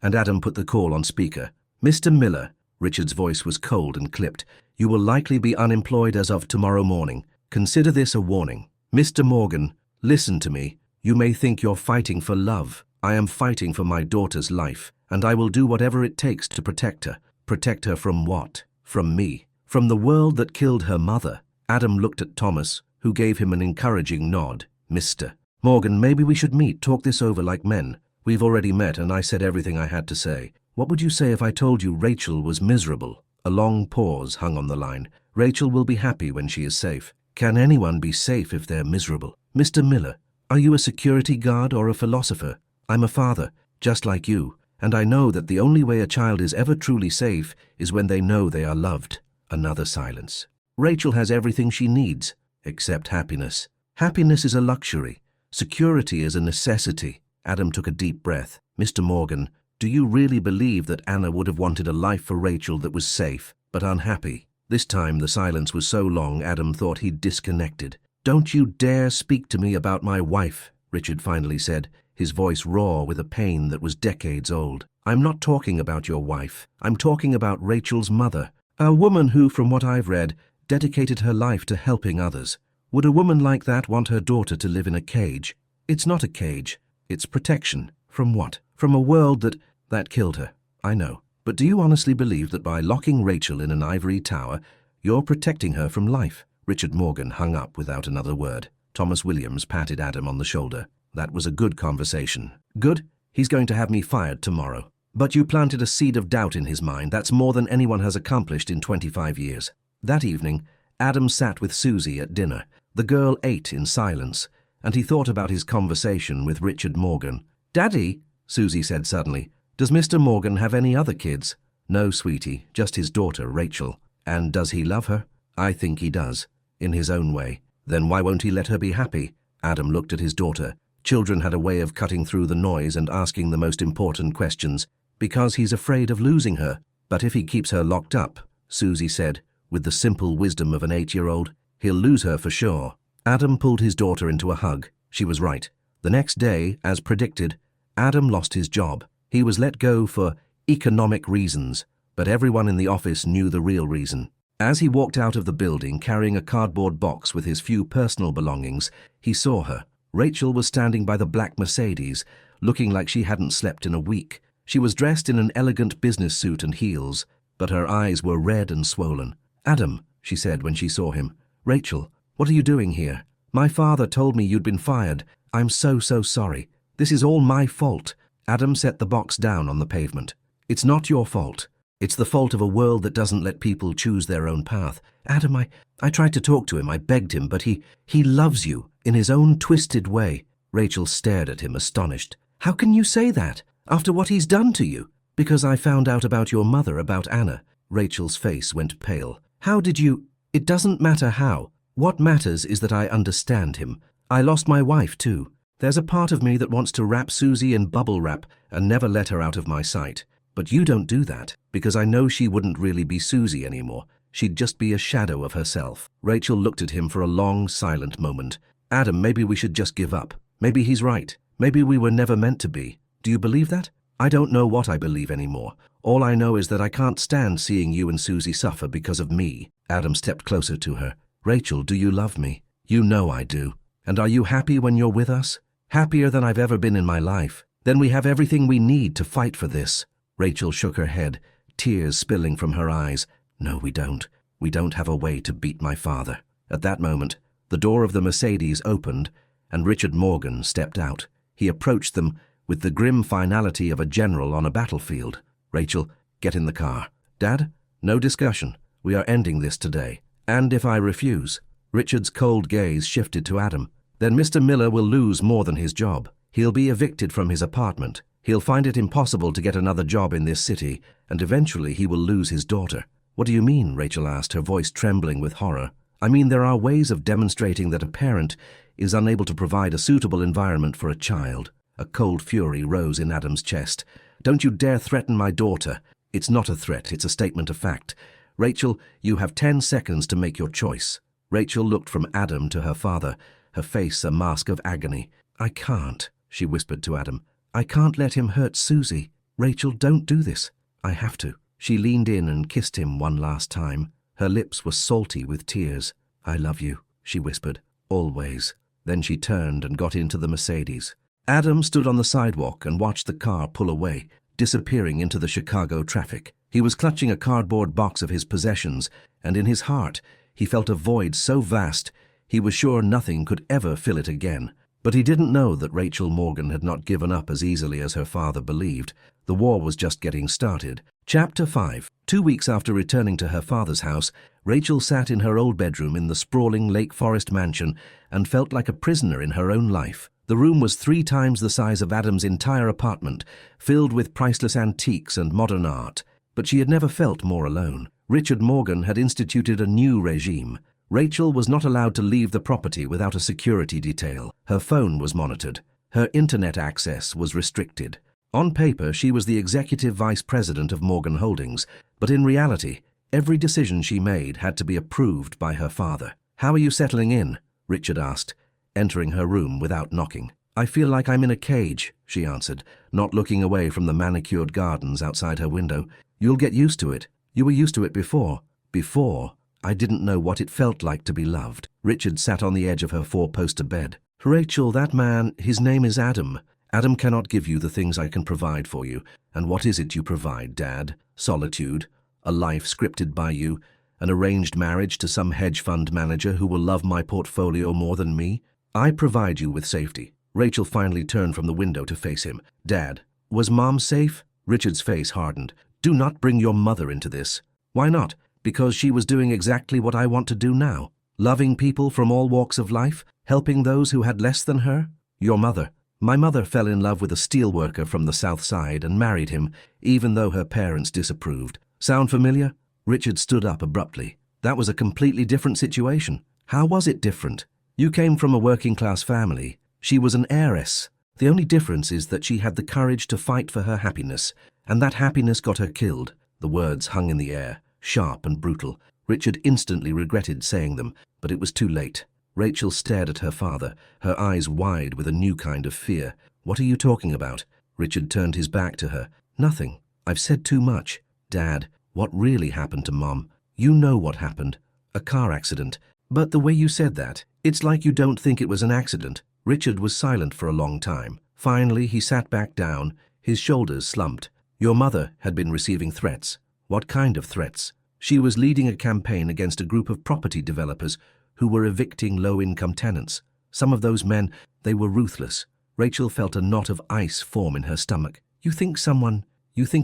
and Adam put the call on speaker. Mr. Miller, Richard's voice was cold and clipped. You will likely be unemployed as of tomorrow morning. Consider this a warning. Mr. Morgan, listen to me. You may think you're fighting for love. I am fighting for my daughter's life, and I will do whatever it takes to protect her. Protect her from what? From me. From the world that killed her mother. Adam looked at Thomas, who gave him an encouraging nod. Mr. Morgan, maybe we should meet, talk this over like men. We've already met and I said everything I had to say. What would you say if I told you Rachel was miserable? A long pause hung on the line. Rachel will be happy when she is safe. Can anyone be safe if they're miserable? Mr. Miller, are you a security guard or a philosopher? I'm a father, just like you, and I know that the only way a child is ever truly safe is when they know they are loved. Another silence. Rachel has everything she needs, except happiness. Happiness is a luxury. Security is a necessity. Adam took a deep breath. Mr. Morgan, do you really believe that Anna would have wanted a life for Rachel that was safe, but unhappy? This time the silence was so long Adam thought he'd disconnected. Don't you dare speak to me about my wife, Richard finally said, his voice raw with a pain that was decades old. I'm not talking about your wife. I'm talking about Rachel's mother, a woman who, from what I've read, dedicated her life to helping others. Would a woman like that want her daughter to live in a cage? It's not a cage. It's protection. From what? From a world that killed her. I know. But do you honestly believe that by locking Rachel in an ivory tower, you're protecting her from life? Richard Morgan hung up without another word. Thomas Williams patted Adam on the shoulder. That was a good conversation. Good? He's going to have me fired tomorrow. But you planted a seed of doubt in his mind. That's more than anyone has accomplished in 25 years. That evening, Adam sat with Susie at dinner. The girl ate in silence, and he thought about his conversation with Richard Morgan. Daddy, Susie said suddenly, does Mr. Morgan have any other kids? No, sweetie, just his daughter, Rachel. And does he love her? I think he does, in his own way. Then why won't he let her be happy? Adam looked at his daughter. Children had a way of cutting through the noise and asking the most important questions. Because he's afraid of losing her. But if he keeps her locked up, Susie said, with the simple wisdom of an 8-year-old, he'll lose her for sure. Adam pulled his daughter into a hug. She was right. The next day, as predicted, Adam lost his job. He was let go for economic reasons, but everyone in the office knew the real reason. As he walked out of the building carrying a cardboard box with his few personal belongings, he saw her. Rachel was standing by the black Mercedes, looking like she hadn't slept in a week. She was dressed in an elegant business suit and heels, but her eyes were red and swollen. Adam, she said when she saw him. Rachel, what are you doing here? My father told me you'd been fired. I'm so sorry. This is all my fault. Adam set the box down on the pavement. It's not your fault. It's the fault of a world that doesn't let people choose their own path. Adam, I tried to talk to him, I begged him, but he loves you, in his own twisted way. Rachel stared at him, astonished. How can you say that, after what he's done to you? Because I found out about your mother, about Anna. Rachel's face went pale. How did you? It doesn't matter how. What matters is that I understand him. I lost my wife too. There's a part of me that wants to wrap Susie in bubble wrap and never let her out of my sight. But you don't do that, because I know she wouldn't really be Susie anymore. She'd just be a shadow of herself. Rachel looked at him for a long, silent moment. Adam, maybe we should just give up. Maybe he's right. Maybe we were never meant to be. Do you believe that? I don't know what I believe anymore. All I know is that I can't stand seeing you and Susie suffer because of me. Adam stepped closer to her. Rachel, do you love me? You know I do. And are you happy when you're with us? Happier than I've ever been in my life. Then we have everything we need to fight for this. Rachel shook her head, tears spilling from her eyes. No, we don't. We don't have a way to beat my father. At that moment, the door of the Mercedes opened, and Richard Morgan stepped out. He approached them with the grim finality of a general on a battlefield. Rachel, get in the car. Dad, no discussion. We are ending this today. And if I refuse? Richard's cold gaze shifted to Adam. Then Mr. Miller will lose more than his job. He'll be evicted from his apartment. He'll find it impossible to get another job in this city, and eventually he will lose his daughter. What do you mean? Rachel asked, her voice trembling with horror. I mean, there are ways of demonstrating that a parent is unable to provide a suitable environment for a child. A cold fury rose in Adam's chest. Don't you dare threaten my daughter. It's not a threat, it's a statement of fact. Rachel, you have 10 seconds to make your choice. Rachel looked from Adam to her father, her face a mask of agony. I can't, she whispered to Adam. I can't let him hurt Susie. Rachel, don't do this. I have to. She leaned in and kissed him one last time. Her lips were salty with tears. I love you, she whispered. Always. Then she turned and got into the Mercedes. Adam stood on the sidewalk and watched the car pull away, disappearing into the Chicago traffic. He was clutching a cardboard box of his possessions, and in his heart he felt a void so vast he was sure nothing could ever fill it again. But he didn't know that Rachel Morgan had not given up as easily as her father believed. The war was just getting started. Chapter 5. 2 weeks after returning to her father's house, Rachel sat in her old bedroom in the sprawling Lake Forest mansion and felt like a prisoner in her own life. The room was 3 times the size of Adam's entire apartment, filled with priceless antiques and modern art. But she had never felt more alone. Richard Morgan had instituted a new regime. Rachel was not allowed to leave the property without a security detail. Her phone was monitored. Her internet access was restricted. On paper, she was the executive vice president of Morgan Holdings, but in reality, every decision she made had to be approved by her father. How are you settling in? Richard asked, entering her room without knocking. I feel like I'm in a cage, she answered, not looking away from the manicured gardens outside her window. You'll get used to it. You were used to it before. Before, I didn't know what it felt like to be loved. Richard sat on the edge of her 4-poster bed. Rachel, that man, his name is Adam. Adam cannot give you the things I can provide for you. And what is it you provide, Dad? Solitude, a life scripted by you, an arranged marriage to some hedge fund manager who will love my portfolio more than me? I provide you with safety. Rachel finally turned from the window to face him. Dad, was Mom safe? Richard's face hardened. Do not bring your mother into this. Why not? Because she was doing exactly what I want to do now. Loving people from all walks of life, helping those who had less than her. Your mother. My mother fell in love with a steelworker from the South Side and married him, even though her parents disapproved. Sound familiar? Richard stood up abruptly. That was a completely different situation. How was it different? You came from a working-class family. She was an heiress. The only difference is that she had the courage to fight for her happiness, and that happiness got her killed. The words hung in the air, sharp and brutal. Richard instantly regretted saying them, but it was too late. Rachel stared at her father, her eyes wide with a new kind of fear. What are you talking about? Richard turned his back to her. Nothing. I've said too much. Dad, what really happened to Mom? You know what happened. A car accident. But the way you said that, it's like you don't think it was an accident. Richard was silent for a long time. Finally, he sat back down, his shoulders slumped. Your mother had been receiving threats. What kind of threats? She was leading a campaign against a group of property developers who were evicting low-income tenants. Some of those men, they were ruthless. Rachel felt a knot of ice form in her stomach. You think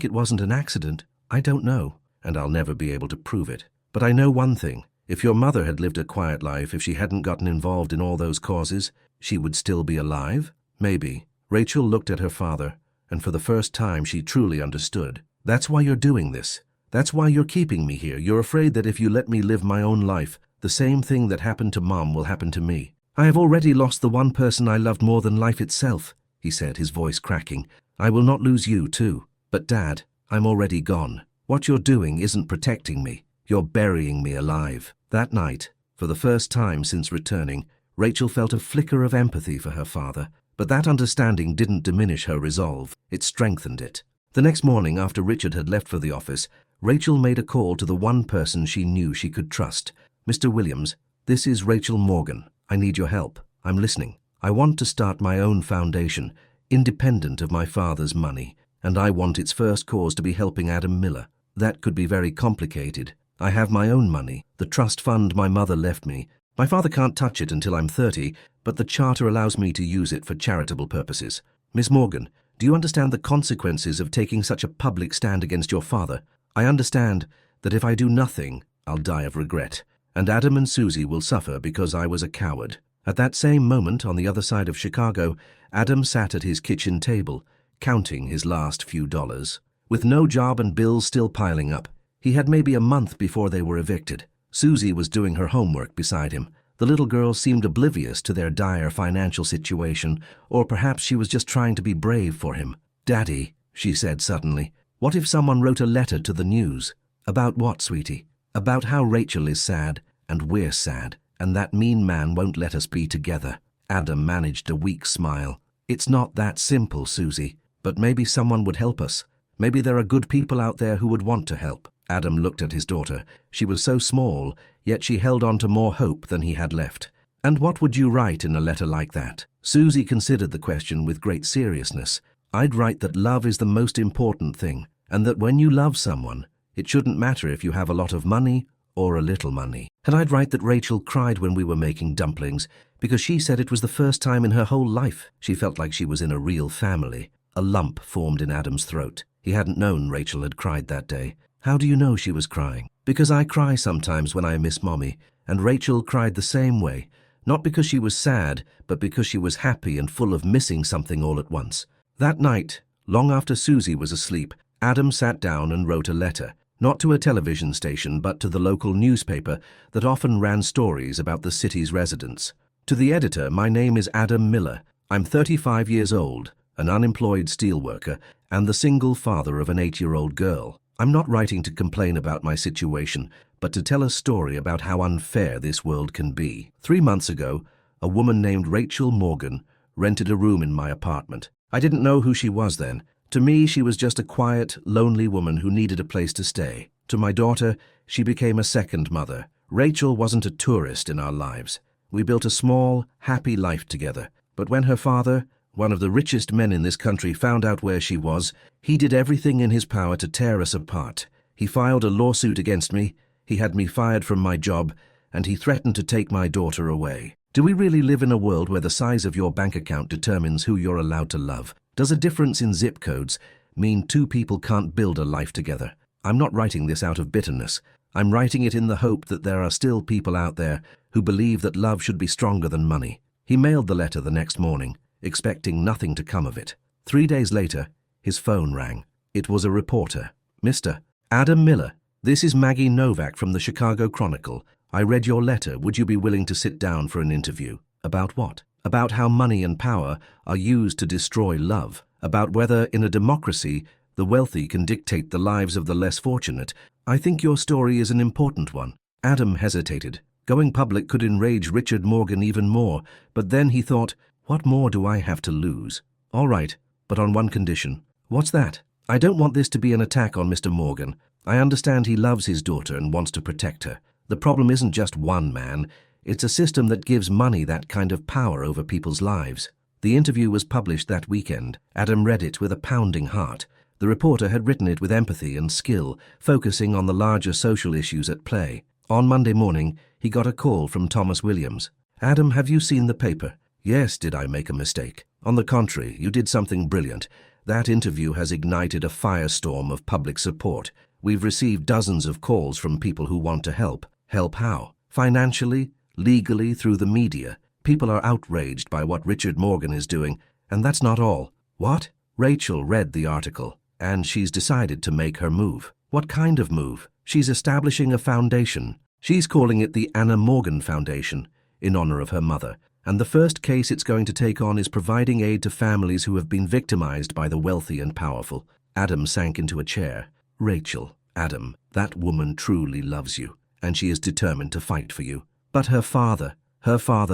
it wasn't an accident? I don't know, and I'll never be able to prove it. But I know one thing. If your mother had lived a quiet life, if she hadn't gotten involved in all those causes, she would still be alive? Maybe. Rachel looked at her father, and for the first time she truly understood. That's why you're doing this. That's why you're keeping me here. You're afraid that if you let me live my own life, the same thing that happened to Mom will happen to me. I have already lost the one person I loved more than life itself, he said, his voice cracking. I will not lose you too. But Dad, I'm already gone. What you're doing isn't protecting me. You're burying me alive. That night, for the first time since returning, Rachel felt a flicker of empathy for her father, but that understanding didn't diminish her resolve. It strengthened it. The next morning, after Richard had left for the office, Rachel made a call to the one person she knew she could trust. Mr. Williams, this is Rachel Morgan. I need your help. I'm listening. I want to start my own foundation, independent of my father's money, and I want its first cause to be helping Adam Miller. That could be very complicated. I have my own money, the trust fund my mother left me. My father can't touch it until I'm 30, but the charter allows me to use it for charitable purposes. Miss Morgan, do you understand the consequences of taking such a public stand against your father? I understand that if I do nothing, I'll die of regret, and Adam and Susie will suffer because I was a coward. At that same moment, on the other side of Chicago, Adam sat at his kitchen table, counting his last few dollars. With no job and bills still piling up, he had maybe a month before they were evicted. Susie was doing her homework beside him. The little girl seemed oblivious to their dire financial situation, or perhaps she was just trying to be brave for him. Daddy, she said suddenly, what if someone wrote a letter to the news? About what, sweetie? About how Rachel is sad, and we're sad, and that mean man won't let us be together. Adam managed a weak smile. It's not that simple, Susie, but maybe someone would help us. Maybe there are good people out there who would want to help. Adam looked at his daughter. She was so small, yet she held on to more hope than he had left. And what would you write in a letter like that? Susie considered the question with great seriousness. I'd write that love is the most important thing, and that when you love someone, it shouldn't matter if you have a lot of money or a little money. And I'd write that Rachel cried when we were making dumplings, because she said it was the first time in her whole life she felt like she was in a real family. A lump formed in Adam's throat. He hadn't known Rachel had cried that day. How do you know she was crying? Because I cry sometimes when I miss Mommy, and Rachel cried the same way, not because she was sad, but because she was happy and full of missing something all at once. That night, long after Susie was asleep, Adam sat down and wrote a letter, not to a television station, but to the local newspaper that often ran stories about the city's residents. To the editor, my name is Adam Miller. I'm 35 years old, an unemployed steelworker, and the single father of an 8-year-old girl. I'm not writing to complain about my situation, but to tell a story about how unfair this world can be. 3 months ago, a woman named Rachel Morgan rented a room in my apartment. I didn't know who she was then. To me, she was just a quiet, lonely woman who needed a place to stay. To my daughter, she became a second mother. Rachel wasn't a tourist in our lives. We built a small, happy life together. But when her father, one of the richest men in this country, found out where she was, he did everything in his power to tear us apart. He filed a lawsuit against me, he had me fired from my job, and he threatened to take my daughter away. Do we really live in a world where the size of your bank account determines who you're allowed to love? Does a difference in zip codes mean two people can't build a life together? I'm not writing this out of bitterness. I'm writing it in the hope that there are still people out there who believe that love should be stronger than money. He mailed the letter the next morning, expecting nothing to come of it. 3 days later, his phone rang. It was a reporter. Mr. Adam Miller, this is Maggie Novak from the Chicago Chronicle. I read your letter. Would you be willing to sit down for an interview? About what? About how money and power are used to destroy love. About whether, in a democracy, the wealthy can dictate the lives of the less fortunate. I think your story is an important one. Adam hesitated. Going public could enrage Richard Morgan even more, but then he thought, what more do I have to lose? All right, but on one condition. What's that? I don't want this to be an attack on Mr. Morgan. I understand he loves his daughter and wants to protect her. The problem isn't just one man. It's a system that gives money that kind of power over people's lives. The interview was published that weekend. Adam read it with a pounding heart. The reporter had written it with empathy and skill, focusing on the larger social issues at play. On Monday morning, he got a call from Thomas Williams. Adam, have you seen the paper? Yes, did I make a mistake? On the contrary, you did something brilliant. That interview has ignited a firestorm of public support. We've received dozens of calls from people who want to help. Help how? Financially? Legally? Through the media? People are outraged by what Richard Morgan is doing, and that's not all. What? Rachel read the article, and she's decided to make her move. What kind of move? She's establishing a foundation. She's calling it the Anna Morgan Foundation, in honor of her mother. And the first case it's going to take on is providing aid to families who have been victimized by the wealthy and powerful. Adam sank into a chair. Rachel, Adam, that woman truly loves you, and she is determined to fight for you. But her father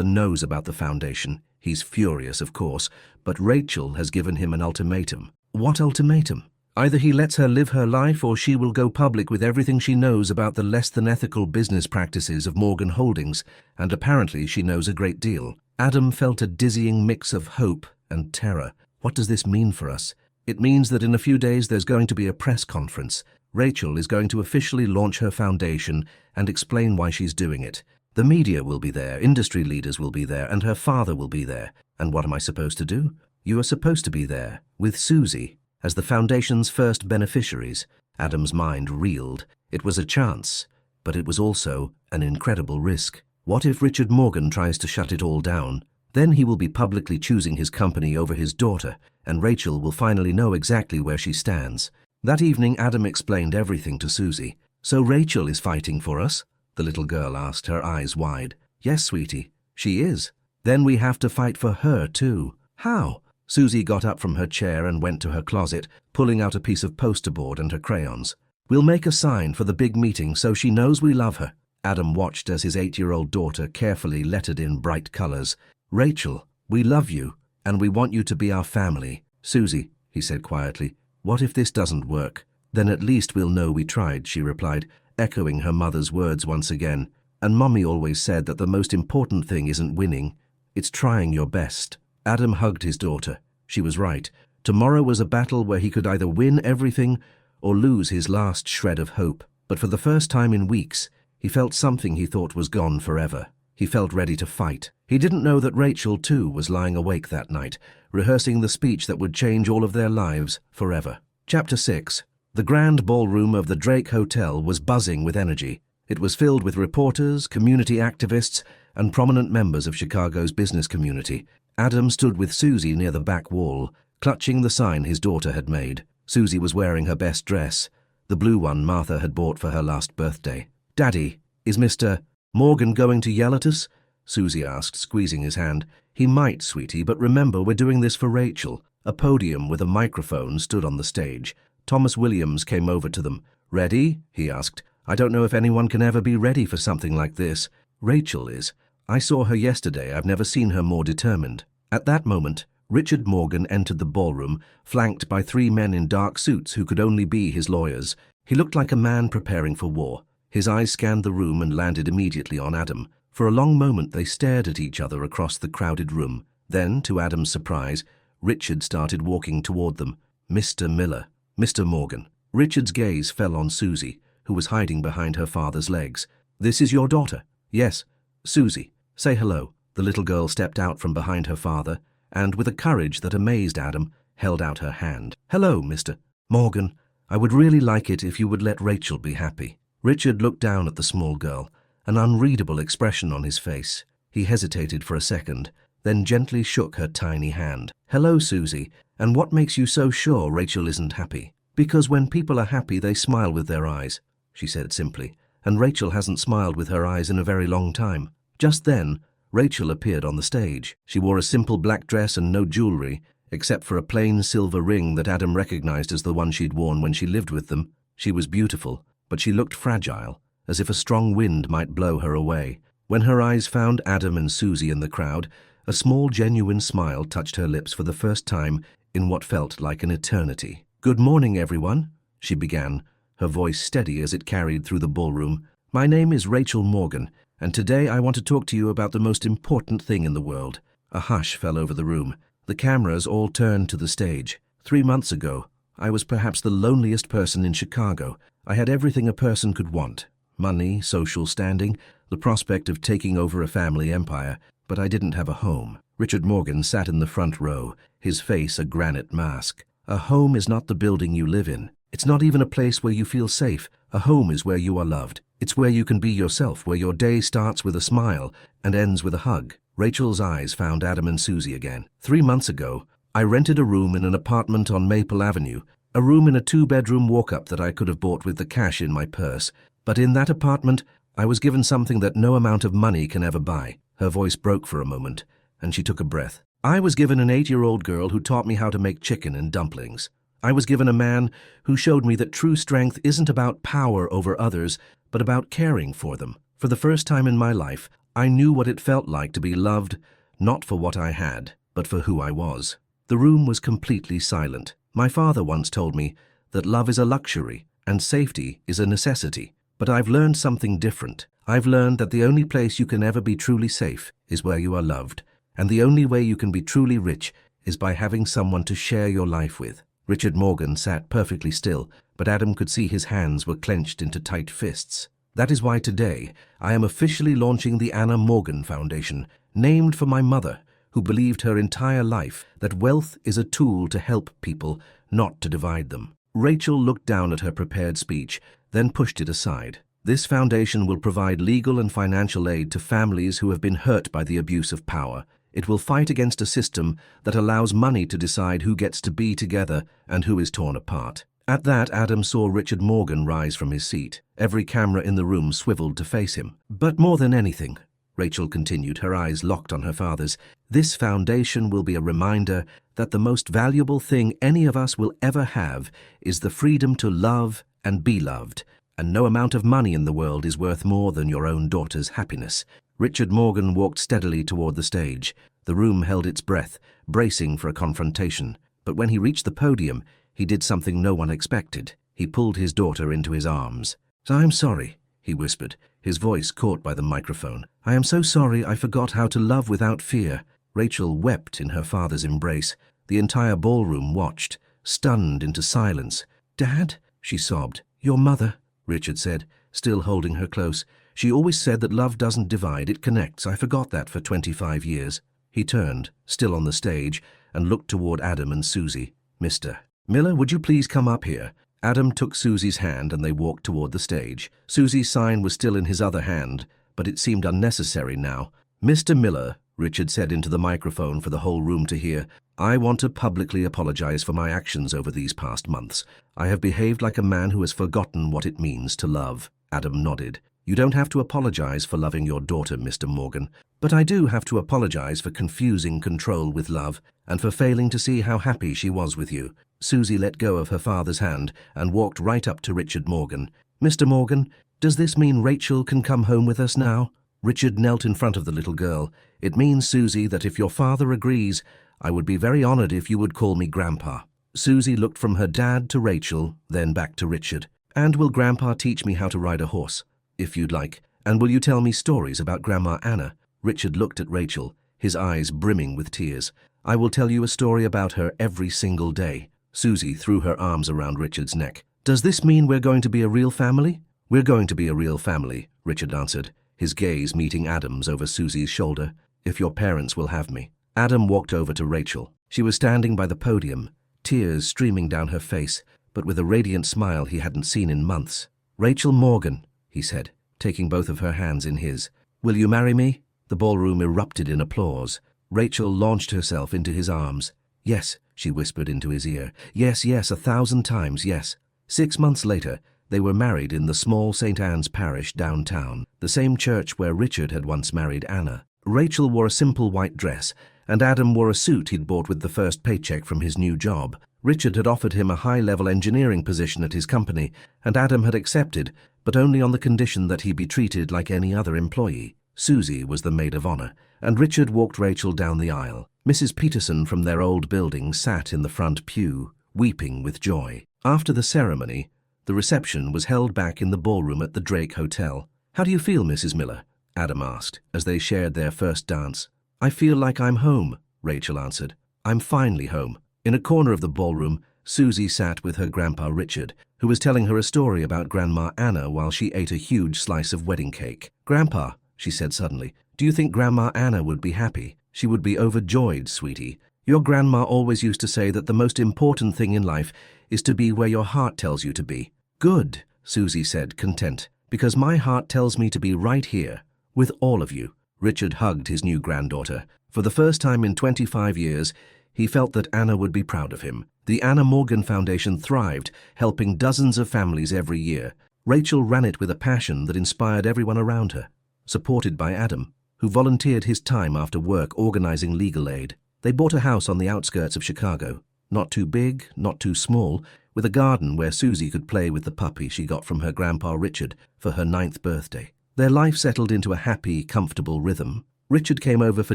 knows about the foundation. He's furious, of course, but Rachel has given him an ultimatum. What ultimatum? Either he lets her live her life or she will go public with everything she knows about the less-than-ethical business practices of Morgan Holdings, and apparently she knows a great deal. Adam felt a dizzying mix of hope and terror. What does this mean for us? It means that in a few days there's going to be a press conference. Rachel is going to officially launch her foundation and explain why she's doing it. The media will be there, industry leaders will be there, and her father will be there. And what am I supposed to do? You are supposed to be there, with Susie, as the foundation's first beneficiaries. Adam's mind reeled. It was a chance, but it was also an incredible risk. What if Richard Morgan tries to shut it all down? Then he will be publicly choosing his company over his daughter, and Rachel will finally know exactly where she stands. That evening, Adam explained everything to Susie. "So Rachel is fighting for us?" the little girl asked, her eyes wide. "Yes, sweetie, she is. Then we have to fight for her, too." "How?" Susie got up from her chair and went to her closet, pulling out a piece of poster board and her crayons. "We'll make a sign for the big meeting so she knows we love her." Adam watched as his 8-year-old daughter carefully lettered in bright colors. "Rachel, we love you, and we want you to be our family." "Susie," he said quietly, "what if this doesn't work?" "Then at least we'll know we tried," she replied, echoing her mother's words once again. "And Mommy always said that the most important thing isn't winning, it's trying your best." Adam hugged his daughter. She was right. Tomorrow was a battle where he could either win everything or lose his last shred of hope. But for the first time in weeks, he felt something he thought was gone forever. He felt ready to fight. He didn't know that Rachel, too, was lying awake that night, rehearsing the speech that would change all of their lives forever. Chapter 6. The grand ballroom of the Drake Hotel was buzzing with energy. It was filled with reporters, community activists, and prominent members of Chicago's business community. Adam stood with Susie near the back wall, clutching the sign his daughter had made. Susie was wearing her best dress, the blue one Martha had bought for her last birthday. "Daddy, is Mr. Morgan going to yell at us?" Susie asked, squeezing his hand. "He might, sweetie, but remember we're doing this for Rachel." A podium with a microphone stood on the stage. Thomas Williams came over to them. "Ready?" he asked. "I don't know if anyone can ever be ready for something like this." "Rachel is. I saw her yesterday. I've never seen her more determined." At that moment, Richard Morgan entered the ballroom, flanked by 3 men in dark suits who could only be his lawyers. He looked like a man preparing for war. His eyes scanned the room and landed immediately on Adam. For a long moment they stared at each other across the crowded room. Then, to Adam's surprise, Richard started walking toward them. "Mr. Miller, Mr. Morgan." Richard's gaze fell on Susie, who was hiding behind her father's legs. "This is your daughter?" "Yes." "Susie, say hello." The little girl stepped out from behind her father and, with a courage that amazed Adam, held out her hand. "Hello, Mr. Morgan. I would really like it if you would let Rachel be happy." Richard looked down at the small girl, an unreadable expression on his face. He hesitated for a second, then gently shook her tiny hand. "Hello, Susie, and what makes you so sure Rachel isn't happy?" "Because when people are happy, they smile with their eyes," she said simply, "and Rachel hasn't smiled with her eyes in a very long time." Just then, Rachel appeared on the stage. She wore a simple black dress and no jewelry, except for a plain silver ring that Adam recognized as the one she'd worn when she lived with them. She was beautiful, but she looked fragile, as if a strong wind might blow her away. When her eyes found Adam and Susie in the crowd, a small, genuine smile touched her lips for the first time in what felt like an eternity. "Good morning, everyone," she began, her voice steady as it carried through the ballroom. "My name is Rachel Morgan, and today I want to talk to you about the most important thing in the world." A hush fell over the room. The cameras all turned to the stage. 3 months ago, I was perhaps the loneliest person in Chicago. I had everything a person could want: money, social standing, the prospect of taking over a family empire, but I didn't have a home. Richard Morgan sat in the front row, his face a granite mask. "A home is not the building you live in. It's not even a place where you feel safe. A home is where you are loved. It's where you can be yourself, where your day starts with a smile and ends with a hug." Rachel's eyes found Adam and Susie again. 3 months ago, I rented a room in an apartment on Maple Avenue, a room in a two-bedroom walk-up that I could have bought with the cash in my purse. But in that apartment, I was given something that no amount of money can ever buy. Her voice broke for a moment, and she took a breath. I was given an 8-year-old girl who taught me how to make chicken and dumplings. I was given a man who showed me that true strength isn't about power over others, but about caring for them. For the first time in my life, I knew what it felt like to be loved, not for what I had, but for who I was. The room was completely silent. My father once told me that love is a luxury and safety is a necessity. But I've learned something different. I've learned that the only place you can ever be truly safe is where you are loved, and the only way you can be truly rich is by having someone to share your life with. Richard Morgan sat perfectly still, but Adam could see his hands were clenched into tight fists. That is why today I am officially launching the Anna Morgan Foundation, named for my mother, who believed her entire life that wealth is a tool to help people, not to divide them. Rachel looked down at her prepared speech, then pushed it aside. This foundation will provide legal and financial aid to families who have been hurt by the abuse of power. It will fight against a system that allows money to decide who gets to be together and who is torn apart. At that, Adam saw Richard Morgan rise from his seat. Every camera in the room swiveled to face him. But more than anything, Rachel continued, her eyes locked on her father's, this foundation will be a reminder that the most valuable thing any of us will ever have is the freedom to love and be loved, and no amount of money in the world is worth more than your own daughter's happiness. Richard Morgan walked steadily toward the stage. The room held its breath, bracing for a confrontation. But when he reached the podium, he did something no one expected. He pulled his daughter into his arms. "I'm sorry," he whispered, his voice caught by the microphone. "I am so sorry I forgot how to love without fear." Rachel wept in her father's embrace. The entire ballroom watched, stunned into silence. "Dad?" she sobbed. "Your mother," Richard said, still holding her close. "She always said that love doesn't divide, it connects. I forgot that for 25 years. He turned, still on the stage, and looked toward Adam and Susie. "Mr. Miller, would you please come up here?" Adam took Susie's hand and they walked toward the stage. Susie's sign was still in his other hand, but it seemed unnecessary now. "Mr. Miller," Richard said into the microphone for the whole room to hear, "I want to publicly apologize for my actions over these past months. I have behaved like a man who has forgotten what it means to love." Adam nodded. "You don't have to apologize for loving your daughter, Mr. Morgan, but I do have to apologize for confusing control with love and for failing to see how happy she was with you." Susie let go of her father's hand and walked right up to Richard Morgan. "Mr. Morgan, does this mean Rachel can come home with us now?" Richard knelt in front of the little girl. "It means, Susie, that if your father agrees, I would be very honored if you would call me Grandpa." Susie looked from her dad to Rachel, then back to Richard. "And will Grandpa teach me how to ride a horse, if you'd like? And will you tell me stories about Grandma Anna?" Richard looked at Rachel, his eyes brimming with tears. "I will tell you a story about her every single day." Susie threw her arms around Richard's neck. "Does this mean we're going to be a real family?" "We're going to be a real family," Richard answered, his gaze meeting Adam's over Susie's shoulder. "If your parents will have me." Adam walked over to Rachel. She was standing by the podium, tears streaming down her face, but with a radiant smile he hadn't seen in months. "Rachel Morgan," he said, taking both of her hands in his. "Will you marry me?" The ballroom erupted in applause. Rachel launched herself into his arms. "Yes," she whispered into his ear. "Yes, yes, 1,000 times, yes." 6 months later, they were married in the small St. Anne's parish downtown, the same church where Richard had once married Anna. Rachel wore a simple white dress, and Adam wore a suit he'd bought with the first paycheck from his new job. Richard had offered him a high-level engineering position at his company, and Adam had accepted, but only on the condition that he be treated like any other employee. Susie was the maid of honor, and Richard walked Rachel down the aisle. Mrs. Peterson from their old building sat in the front pew, weeping with joy. After the ceremony, the reception was held back in the ballroom at the Drake Hotel. "How do you feel, Mrs. Miller?" Adam asked, as they shared their first dance. "I feel like I'm home," Rachel answered. "I'm finally home." In a corner of the ballroom, Susie sat with her grandpa Richard, who was telling her a story about Grandma Anna while she ate a huge slice of wedding cake. "Grandpa," she said suddenly, "do you think Grandma Anna would be happy?" "She would be overjoyed, sweetie. Your grandma always used to say that the most important thing in life is to be where your heart tells you to be." "Good," Susie said, content, "because my heart tells me to be right here, with all of you." Richard hugged his new granddaughter. For the first time in 25 years, he felt that Anna would be proud of him. The Anna Morgan Foundation thrived, helping dozens of families every year. Rachel ran it with a passion that inspired everyone around her. Supported by Adam, who volunteered his time after work organizing legal aid, they bought a house on the outskirts of Chicago. Not too big, not too small, with a garden where Susie could play with the puppy she got from her grandpa Richard for her 9th birthday. Their life settled into a happy, comfortable rhythm. Richard came over for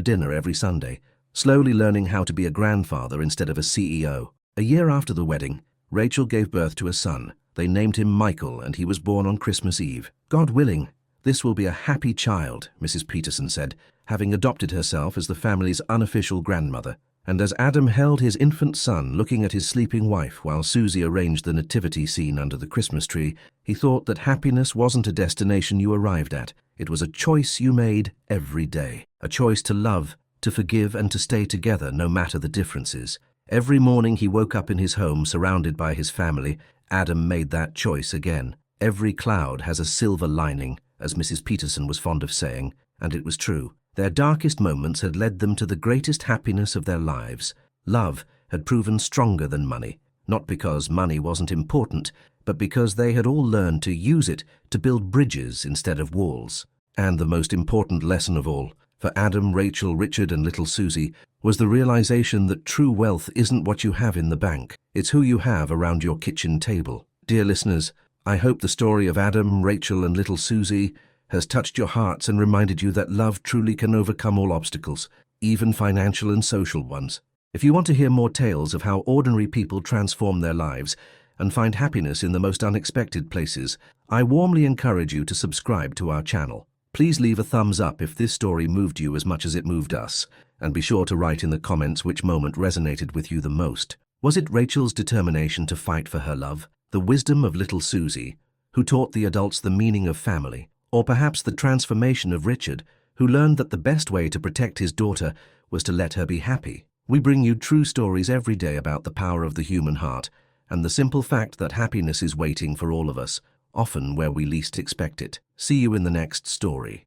dinner every Sunday, slowly learning how to be a grandfather instead of a CEO. A year after the wedding, Rachel gave birth to a son. They named him Michael, and he was born on Christmas Eve. God willing, this will be a happy child, Mrs. Peterson said, having adopted herself as the family's unofficial grandmother. And as Adam held his infant son looking at his sleeping wife while Susie arranged the nativity scene under the Christmas tree, he thought that happiness wasn't a destination you arrived at. It was a choice you made every day. A choice to love, to forgive, and to stay together no matter the differences. Every morning he woke up in his home surrounded by his family. Adam made that choice again. Every cloud has a silver lining, as Mrs. Peterson was fond of saying, and it was true. Their darkest moments had led them to the greatest happiness of their lives. Love had proven stronger than money, not because money wasn't important, but because they had all learned to use it to build bridges instead of walls. And the most important lesson of all, for Adam, Rachel, Richard, and little Susie, was the realization that true wealth isn't what you have in the bank. It's who you have around your kitchen table. Dear listeners, I hope the story of Adam, Rachel, and little Susie has touched your hearts and reminded you that love truly can overcome all obstacles, even financial and social ones. If you want to hear more tales of how ordinary people transform their lives and find happiness in the most unexpected places, I warmly encourage you to subscribe to our channel. Please leave a thumbs up if this story moved you as much as it moved us, and be sure to write in the comments which moment resonated with you the most. Was it Rachel's determination to fight for her love, the wisdom of little Susie, who taught the adults the meaning of family, or perhaps the transformation of Richard, who learned that the best way to protect his daughter was to let her be happy? We bring you true stories every day about the power of the human heart and the simple fact that happiness is waiting for all of us, often where we least expect it. See you in the next story.